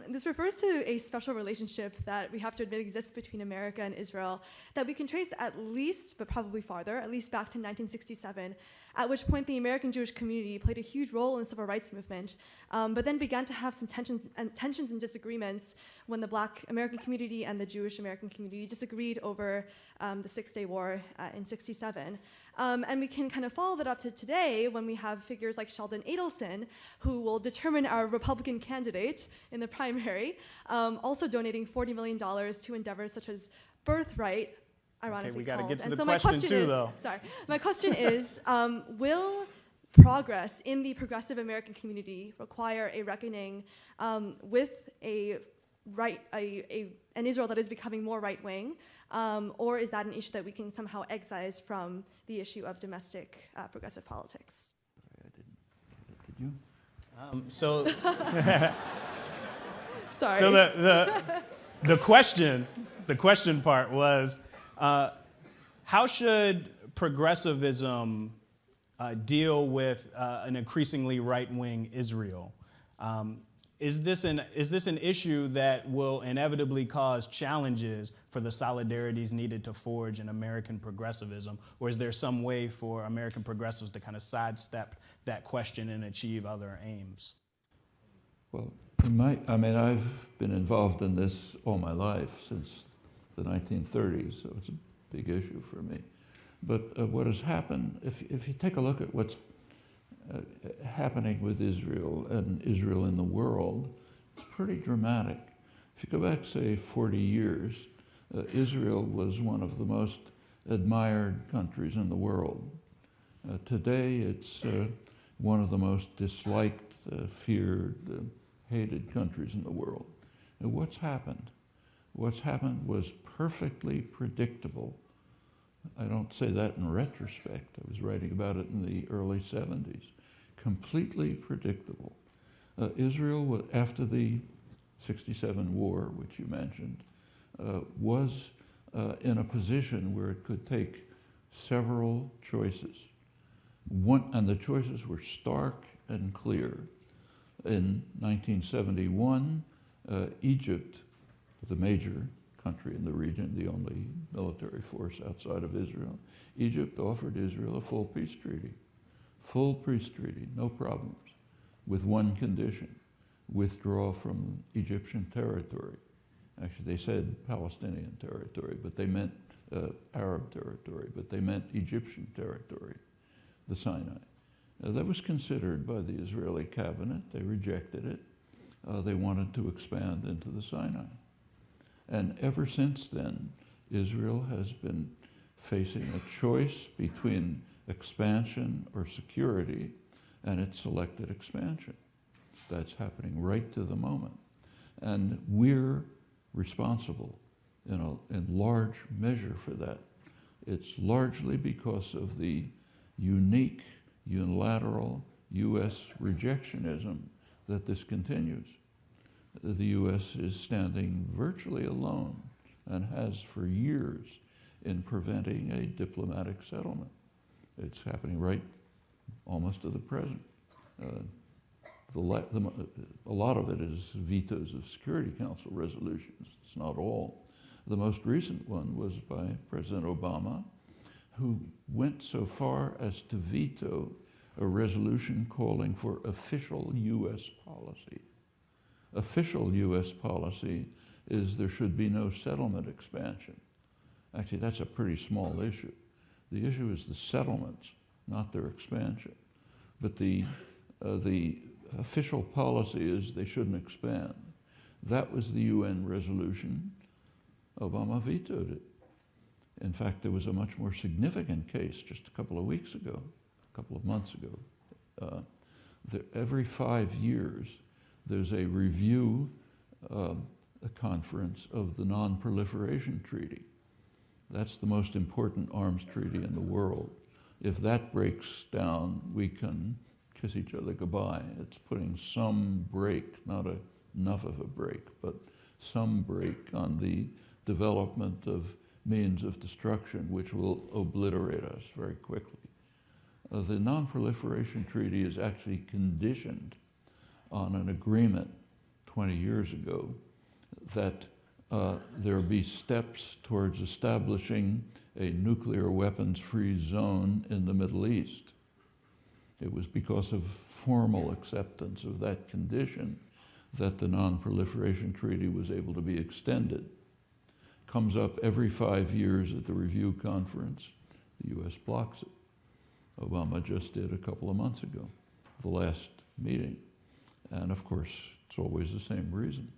This refers to a special relationship that we have to admit exists between America and Israel that we can trace at least, but probably farther, at least back to 1967, at which point the American Jewish community played a huge role in the civil rights movement, but then began to have some tensions and disagreements when the Black American community and the Jewish American community disagreed over the Six-Day War in '67. And we can kind of follow that up to today when we have figures like Sheldon Adelson, who will determine our Republican candidate in the primary, also donating $40 million to endeavors such as Birthright, ironically Okay, we got to called. get to And the so question too, is, though. Sorry, my question is, will progress in the progressive American community require a reckoning with an Israel that is becoming more right-wing, or is that an issue that we can somehow excise from the issue of domestic progressive politics? Did you? So Sorry. So the question part was, how should progressivism deal with an increasingly right-wing Israel? Is this an issue that will inevitably cause challenges for the solidarities needed to forge an American progressivism, or is there some way for American progressives to kind of sidestep that question and achieve other aims? Well, I've been involved in this all my life, since the 1930s, so it's a big issue for me. But what has happened, if you take a look at what's happening with Israel and Israel in the world, it's pretty dramatic. If you go back, say, 40 years, Israel was one of the most admired countries in the world. Today, it's one of the most disliked, feared, hated countries in the world. And what's happened? What's happened was perfectly predictable. I don't say that in retrospect. I was writing about it in the early 70s. Completely predictable. Israel, after the '67 war, which you mentioned, was in a position where it could take several choices. And the choices were stark and clear. In 1971, Egypt, the major country in the region, the only military force outside of Israel, Egypt offered Israel a full peace treaty. Full peace treaty, no problems, with one condition: withdraw from Egyptian territory. Actually, they said Palestinian territory, but they meant Arab territory, but they meant Egyptian territory, the Sinai. That was considered by the Israeli cabinet. They rejected it. They wanted to expand into the Sinai. And ever since then, Israel has been facing a choice between expansion or security, and it selected expansion. That's happening right to the moment. And we're responsible in large measure for that. It's largely because of the unique, unilateral U.S. rejectionism that this continues. The U.S. is standing virtually alone, and has for years, in preventing a diplomatic settlement. It's happening right almost to the present. A lot of it is vetoes of Security Council resolutions. It's not all. The most recent one was by President Obama, who went so far as to veto a resolution calling for official U.S. policy. Official U.S. policy is there should be no settlement expansion. Actually, that's a pretty small issue. The issue is the settlements, not their expansion. But the official policy is they shouldn't expand. That was the UN resolution. Obama vetoed it. In fact, there was a much more significant case just a couple of weeks ago, a couple of months ago. Every 5 years, there's a review, a conference of the Non-Proliferation Treaty. That's the most important arms treaty in the world. If that breaks down, we can kiss each other goodbye. It's putting some brake, not enough of a brake, but some brake on the development of means of destruction which will obliterate us very quickly. The Non-Proliferation Treaty is actually conditioned on an agreement 20 years ago that there be steps towards establishing a nuclear weapons-free zone in the Middle East. It was because of formal acceptance of that condition that the Non-Proliferation Treaty was able to be extended. Comes up every 5 years at the review conference. The U.S. blocks it. Obama just did a couple of months ago, the last meeting. And of course, it's always the same reason,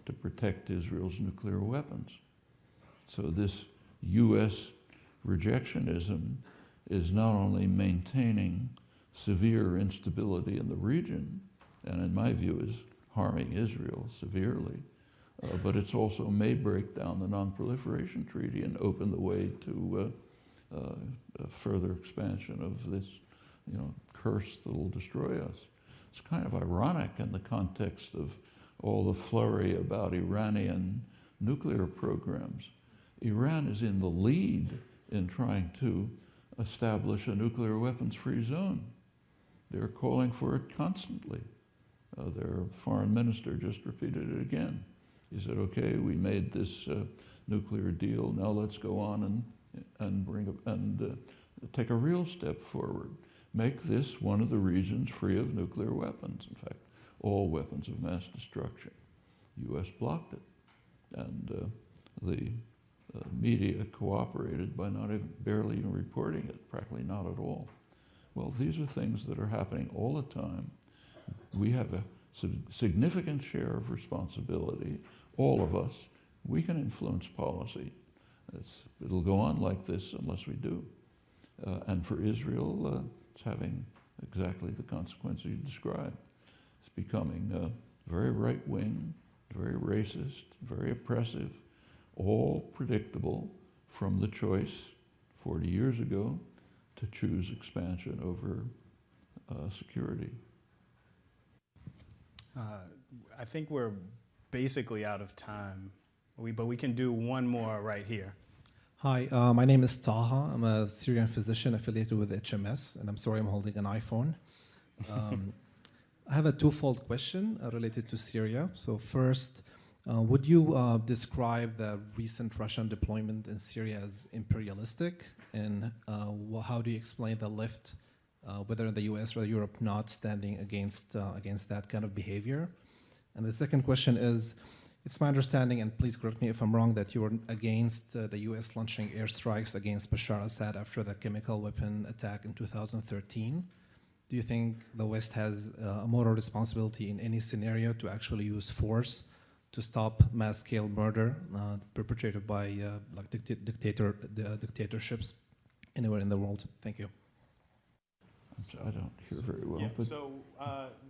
to protect Israel's nuclear weapons. So this U.S. rejectionism is not only maintaining severe instability in the region, and in my view is harming Israel severely, but it's also may break down the Non-Proliferation Treaty and open the way to a further expansion of this, curse that will destroy us. It's kind of ironic in the context of all the flurry about Iranian nuclear programs. Iran is in the lead in trying to establish a nuclear weapons-free zone. They're calling for it constantly. Their foreign minister just repeated it again. He said, okay, we made this nuclear deal, now let's go on and take a real step forward. Make this one of the regions free of nuclear weapons. In fact, all weapons of mass destruction. The U.S. blocked it. And the media cooperated by barely even reporting it, practically not at all. Well, these are things that are happening all the time. We have a significant share of responsibility, all of us. We can influence policy. It'll go on like this unless we do. And for Israel, it's having exactly the consequences you described. It's becoming very right-wing, very racist, very oppressive, all predictable from the choice 40 years ago to choose expansion over security. I think we're basically out of time, but we can do one more right here. Hi, my name is Taha. I'm a Syrian physician affiliated with HMS, and I'm sorry I'm holding an iPhone. I have a twofold question related to Syria. So first, would you describe the recent Russian deployment in Syria as imperialistic? And how do you explain the left, whether in the US or Europe, not standing against that kind of behavior? And the second question is, it's my understanding, and please correct me if I'm wrong, that you were against the US launching airstrikes against Bashar Assad after the chemical weapon attack in 2013. Do you think the West has a moral responsibility in any scenario to actually use force to stop mass-scale murder perpetrated by dictatorships anywhere in the world? Thank you. I don't hear very well. Yeah, but so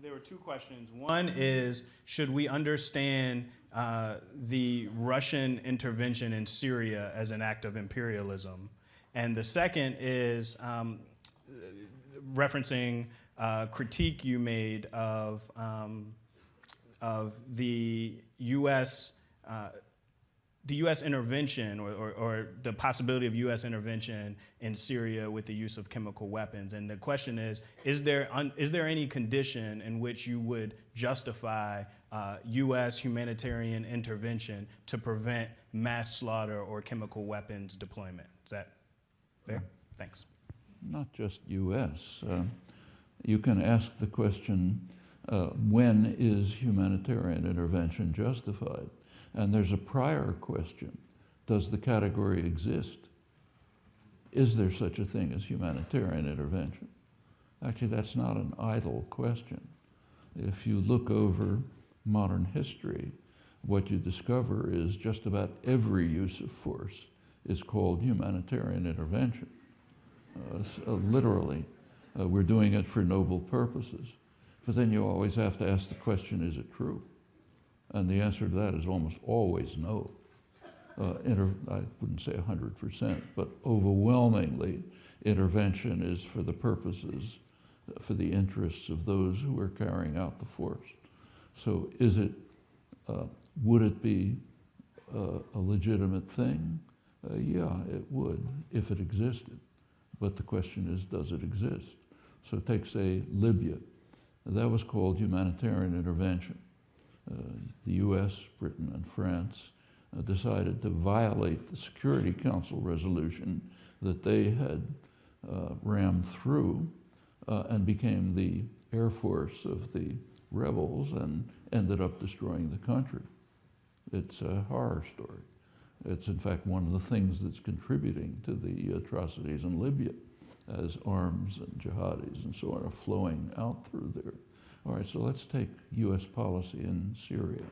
there were two questions. One is, should we understand the Russian intervention in Syria as an act of imperialism? And the second is referencing critique you made of the U.S. Intervention or the possibility of U.S. intervention in Syria with the use of chemical weapons. And the question is there any condition in which you would justify U.S. humanitarian intervention to prevent mass slaughter or chemical weapons deployment? Is that fair? Thanks. not just U.S. You can ask the question, when is humanitarian intervention justified? And there's a prior question. Does the category exist? Is there such a thing as humanitarian intervention? Actually, that's not an idle question. If you look over modern history, what you discover is just about every use of force is called humanitarian intervention. Literally, we're doing it for noble purposes. But then you always have to ask the question, is it true? And the answer to that is almost always no. I wouldn't say 100%, but overwhelmingly, intervention is for the purposes, for the interests of those who are carrying out the force. So is it, would it be a legitimate thing? Yeah, it would, if it existed. But the question is, does it exist? So take, say, Libya. That was called humanitarian intervention. The US, Britain, and France decided to violate the Security Council resolution that they had rammed through and became the air force of the rebels and ended up destroying the country. It's a horror story. It's in fact one of the things that's contributing to the atrocities in Libya, as arms and jihadis and so on are flowing out through there. All right, so let's take US policy in Syria,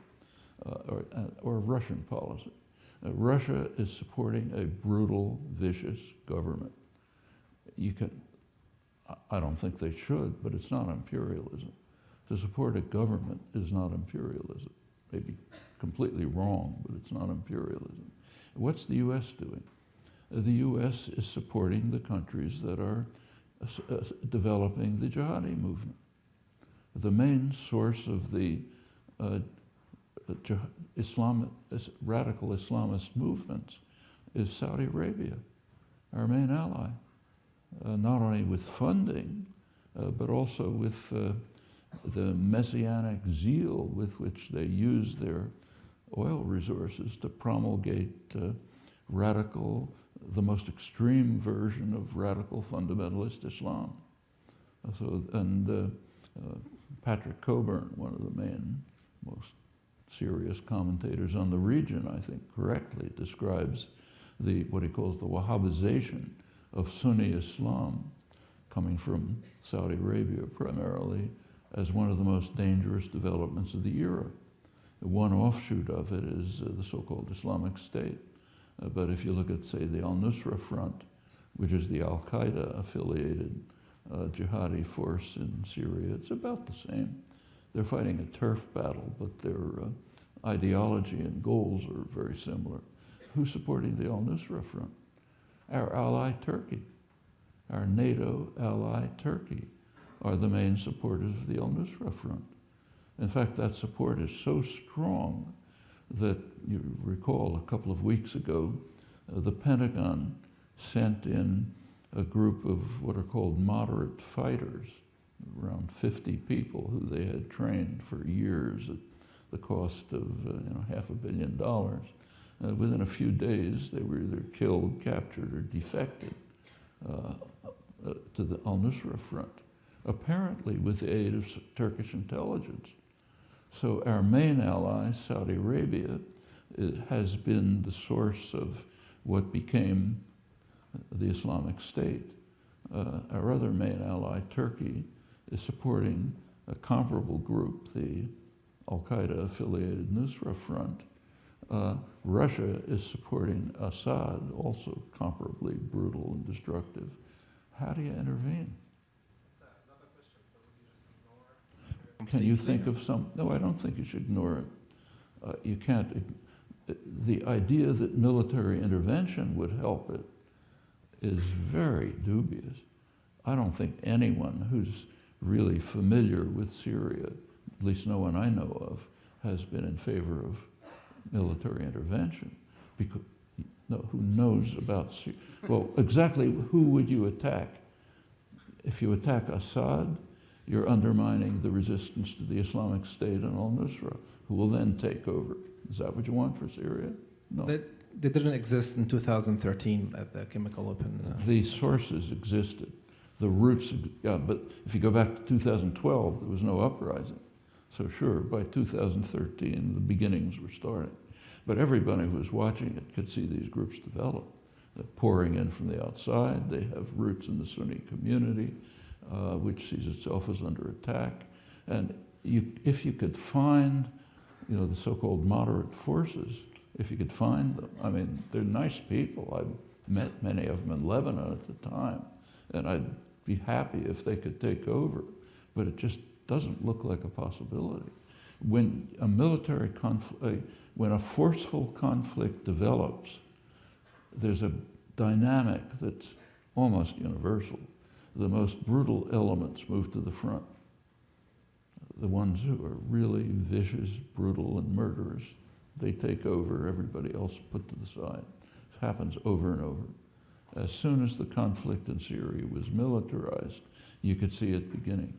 or Russian policy. Russia is supporting a brutal, vicious government. I don't think they should, but it's not imperialism. To support a government is not imperialism. Maybe completely wrong, but it's not imperialism. What's the US doing? The US is supporting the countries that are developing the jihadi movement. The main source of the radical Islamist movements is Saudi Arabia, our main ally, not only with funding, but also with the messianic zeal with which they use their oil resources to promulgate the most extreme version of radical fundamentalist Islam. Patrick Coburn, one of the main, most serious commentators on the region, I think correctly describes what he calls the Wahhabization of Sunni Islam, coming from Saudi Arabia primarily, as one of the most dangerous developments of the era. One offshoot of it is the so-called Islamic State. But if you look at, say, the al-Nusra Front, which is the al-Qaeda affiliated jihadi force in Syria, it's about the same. They're fighting a turf battle, but their ideology and goals are very similar. Who's supporting the al-Nusra Front? Our ally Turkey. Our NATO ally Turkey are the main supporters of the al-Nusra Front. In fact, that support is so strong that you recall a couple of weeks ago, the Pentagon sent in a group of what are called moderate fighters, around 50 people who they had trained for years at the cost of $500 million. Within a few days, they were either killed, captured, or defected to the al-Nusra Front, apparently with the aid of Turkish intelligence. So our main ally, Saudi Arabia, has been the source of what became the Islamic State. Our other main ally, Turkey, is supporting a comparable group, the al-Qaeda-affiliated Nusra Front. Russia is supporting Assad, also comparably brutal and destructive. How do you intervene? Can you think of some? No, I don't think you should ignore it. You can't. The idea that military intervention would help it is very dubious. I don't think anyone who's really familiar with Syria, at least no one I know of, has been in favor of military intervention. Because who knows about Syria? Well, exactly who would you attack? If you attack Assad, you're undermining the resistance to the Islamic State and al-Nusra, who will then take over. Is that what you want for Syria? No. They didn't exist in 2013 at the chemical weapon. The sources existed. The roots, but if you go back to 2012, there was no uprising. So sure, by 2013, the beginnings were starting. But everybody who was watching it could see these groups develop. They're pouring in from the outside. They have roots in the Sunni community, which sees itself as under attack. And if you could find, the so-called moderate forces, if you could find them, I mean, they're nice people. I've met many of them in Lebanon at the time, and I'd be happy if they could take over. But it just doesn't look like a possibility. When a military conflict, when a forceful conflict develops, there's a dynamic that's almost universal. The most brutal elements move to the front. The ones who are really vicious, brutal, and murderous, they take over, everybody else put to the side. This happens over and over. As soon as the conflict in Syria was militarized, you could see it beginning.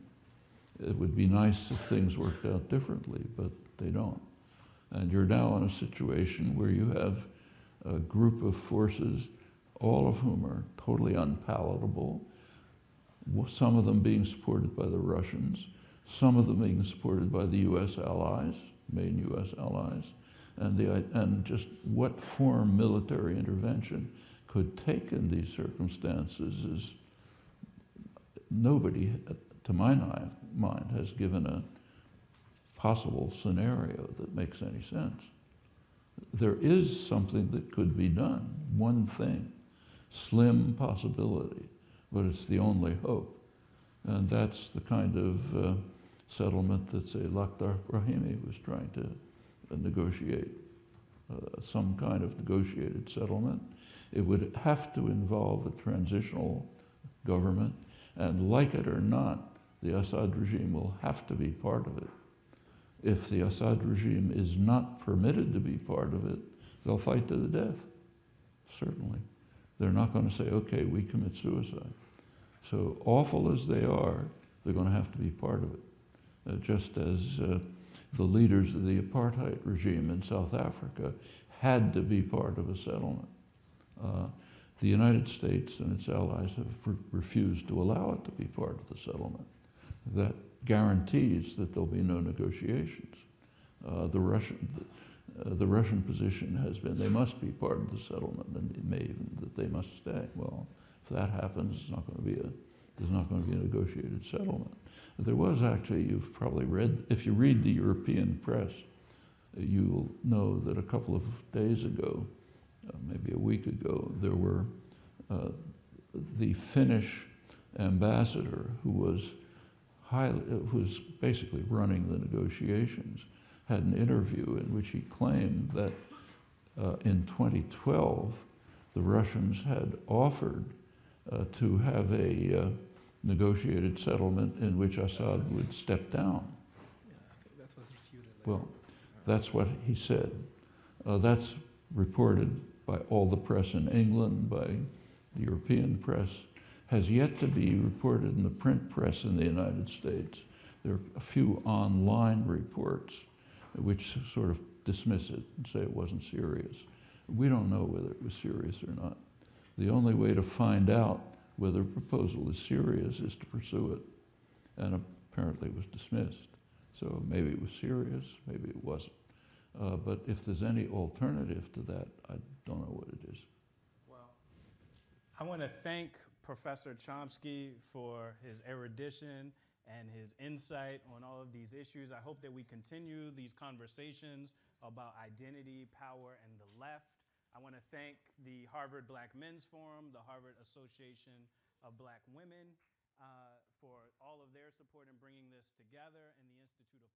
It would be nice if things worked out differently, but they don't. And you're now in a situation where you have a group of forces, all of whom are totally unpalatable, some of them being supported by the Russians, some of them being supported by the U.S. allies, main U.S. allies, and just what form military intervention could take in these circumstances is nobody, to my mind, has given a possible scenario that makes any sense. There is something that could be done, one thing, slim possibility, but it's the only hope. And that's the kind of settlement that, say, Lakhdar Brahimi was trying to negotiate, some kind of negotiated settlement. It would have to involve a transitional government, and like it or not, the Assad regime will have to be part of it. If the Assad regime is not permitted to be part of it, they'll fight to the death, certainly. They're not going to say, okay, we commit suicide. So awful as they are, they're going to have to be part of it. Just as the leaders of the apartheid regime in South Africa had to be part of a settlement. The United States and its allies have refused to allow it to be part of the settlement. That guarantees that there'll be no negotiations. The Russian position has been they must be part of the settlement, and it may even that they must stay. Well, if that happens, there's not going to be a negotiated settlement. There was actually, you've probably read, if you read the European press, you'll know that a couple of days ago, maybe a week ago, there were the Finnish ambassador who was basically running the negotiations, had an interview in which he claimed that in 2012, the Russians had offered to have a negotiated settlement in which Assad would step down. Yeah, I think that was refuted. Well, that's what he said. That's reported by all the press in England, by the European press, has yet to be reported in the print press in the United States. There are a few online reports which sort of dismiss it and say it wasn't serious. We don't know whether it was serious or not. The only way to find out whether a proposal is serious is to pursue it, and apparently it was dismissed. So maybe it was serious, maybe it wasn't. But if there's any alternative to that, I don't know what it is. Well, I want to thank Professor Chomsky for his erudition and his insight on all of these issues. I hope that we continue these conversations about identity, power, and the left. I want to thank the Harvard Black Men's Forum, the Harvard Association of Black Women, for all of their support in bringing this together, and the Institute of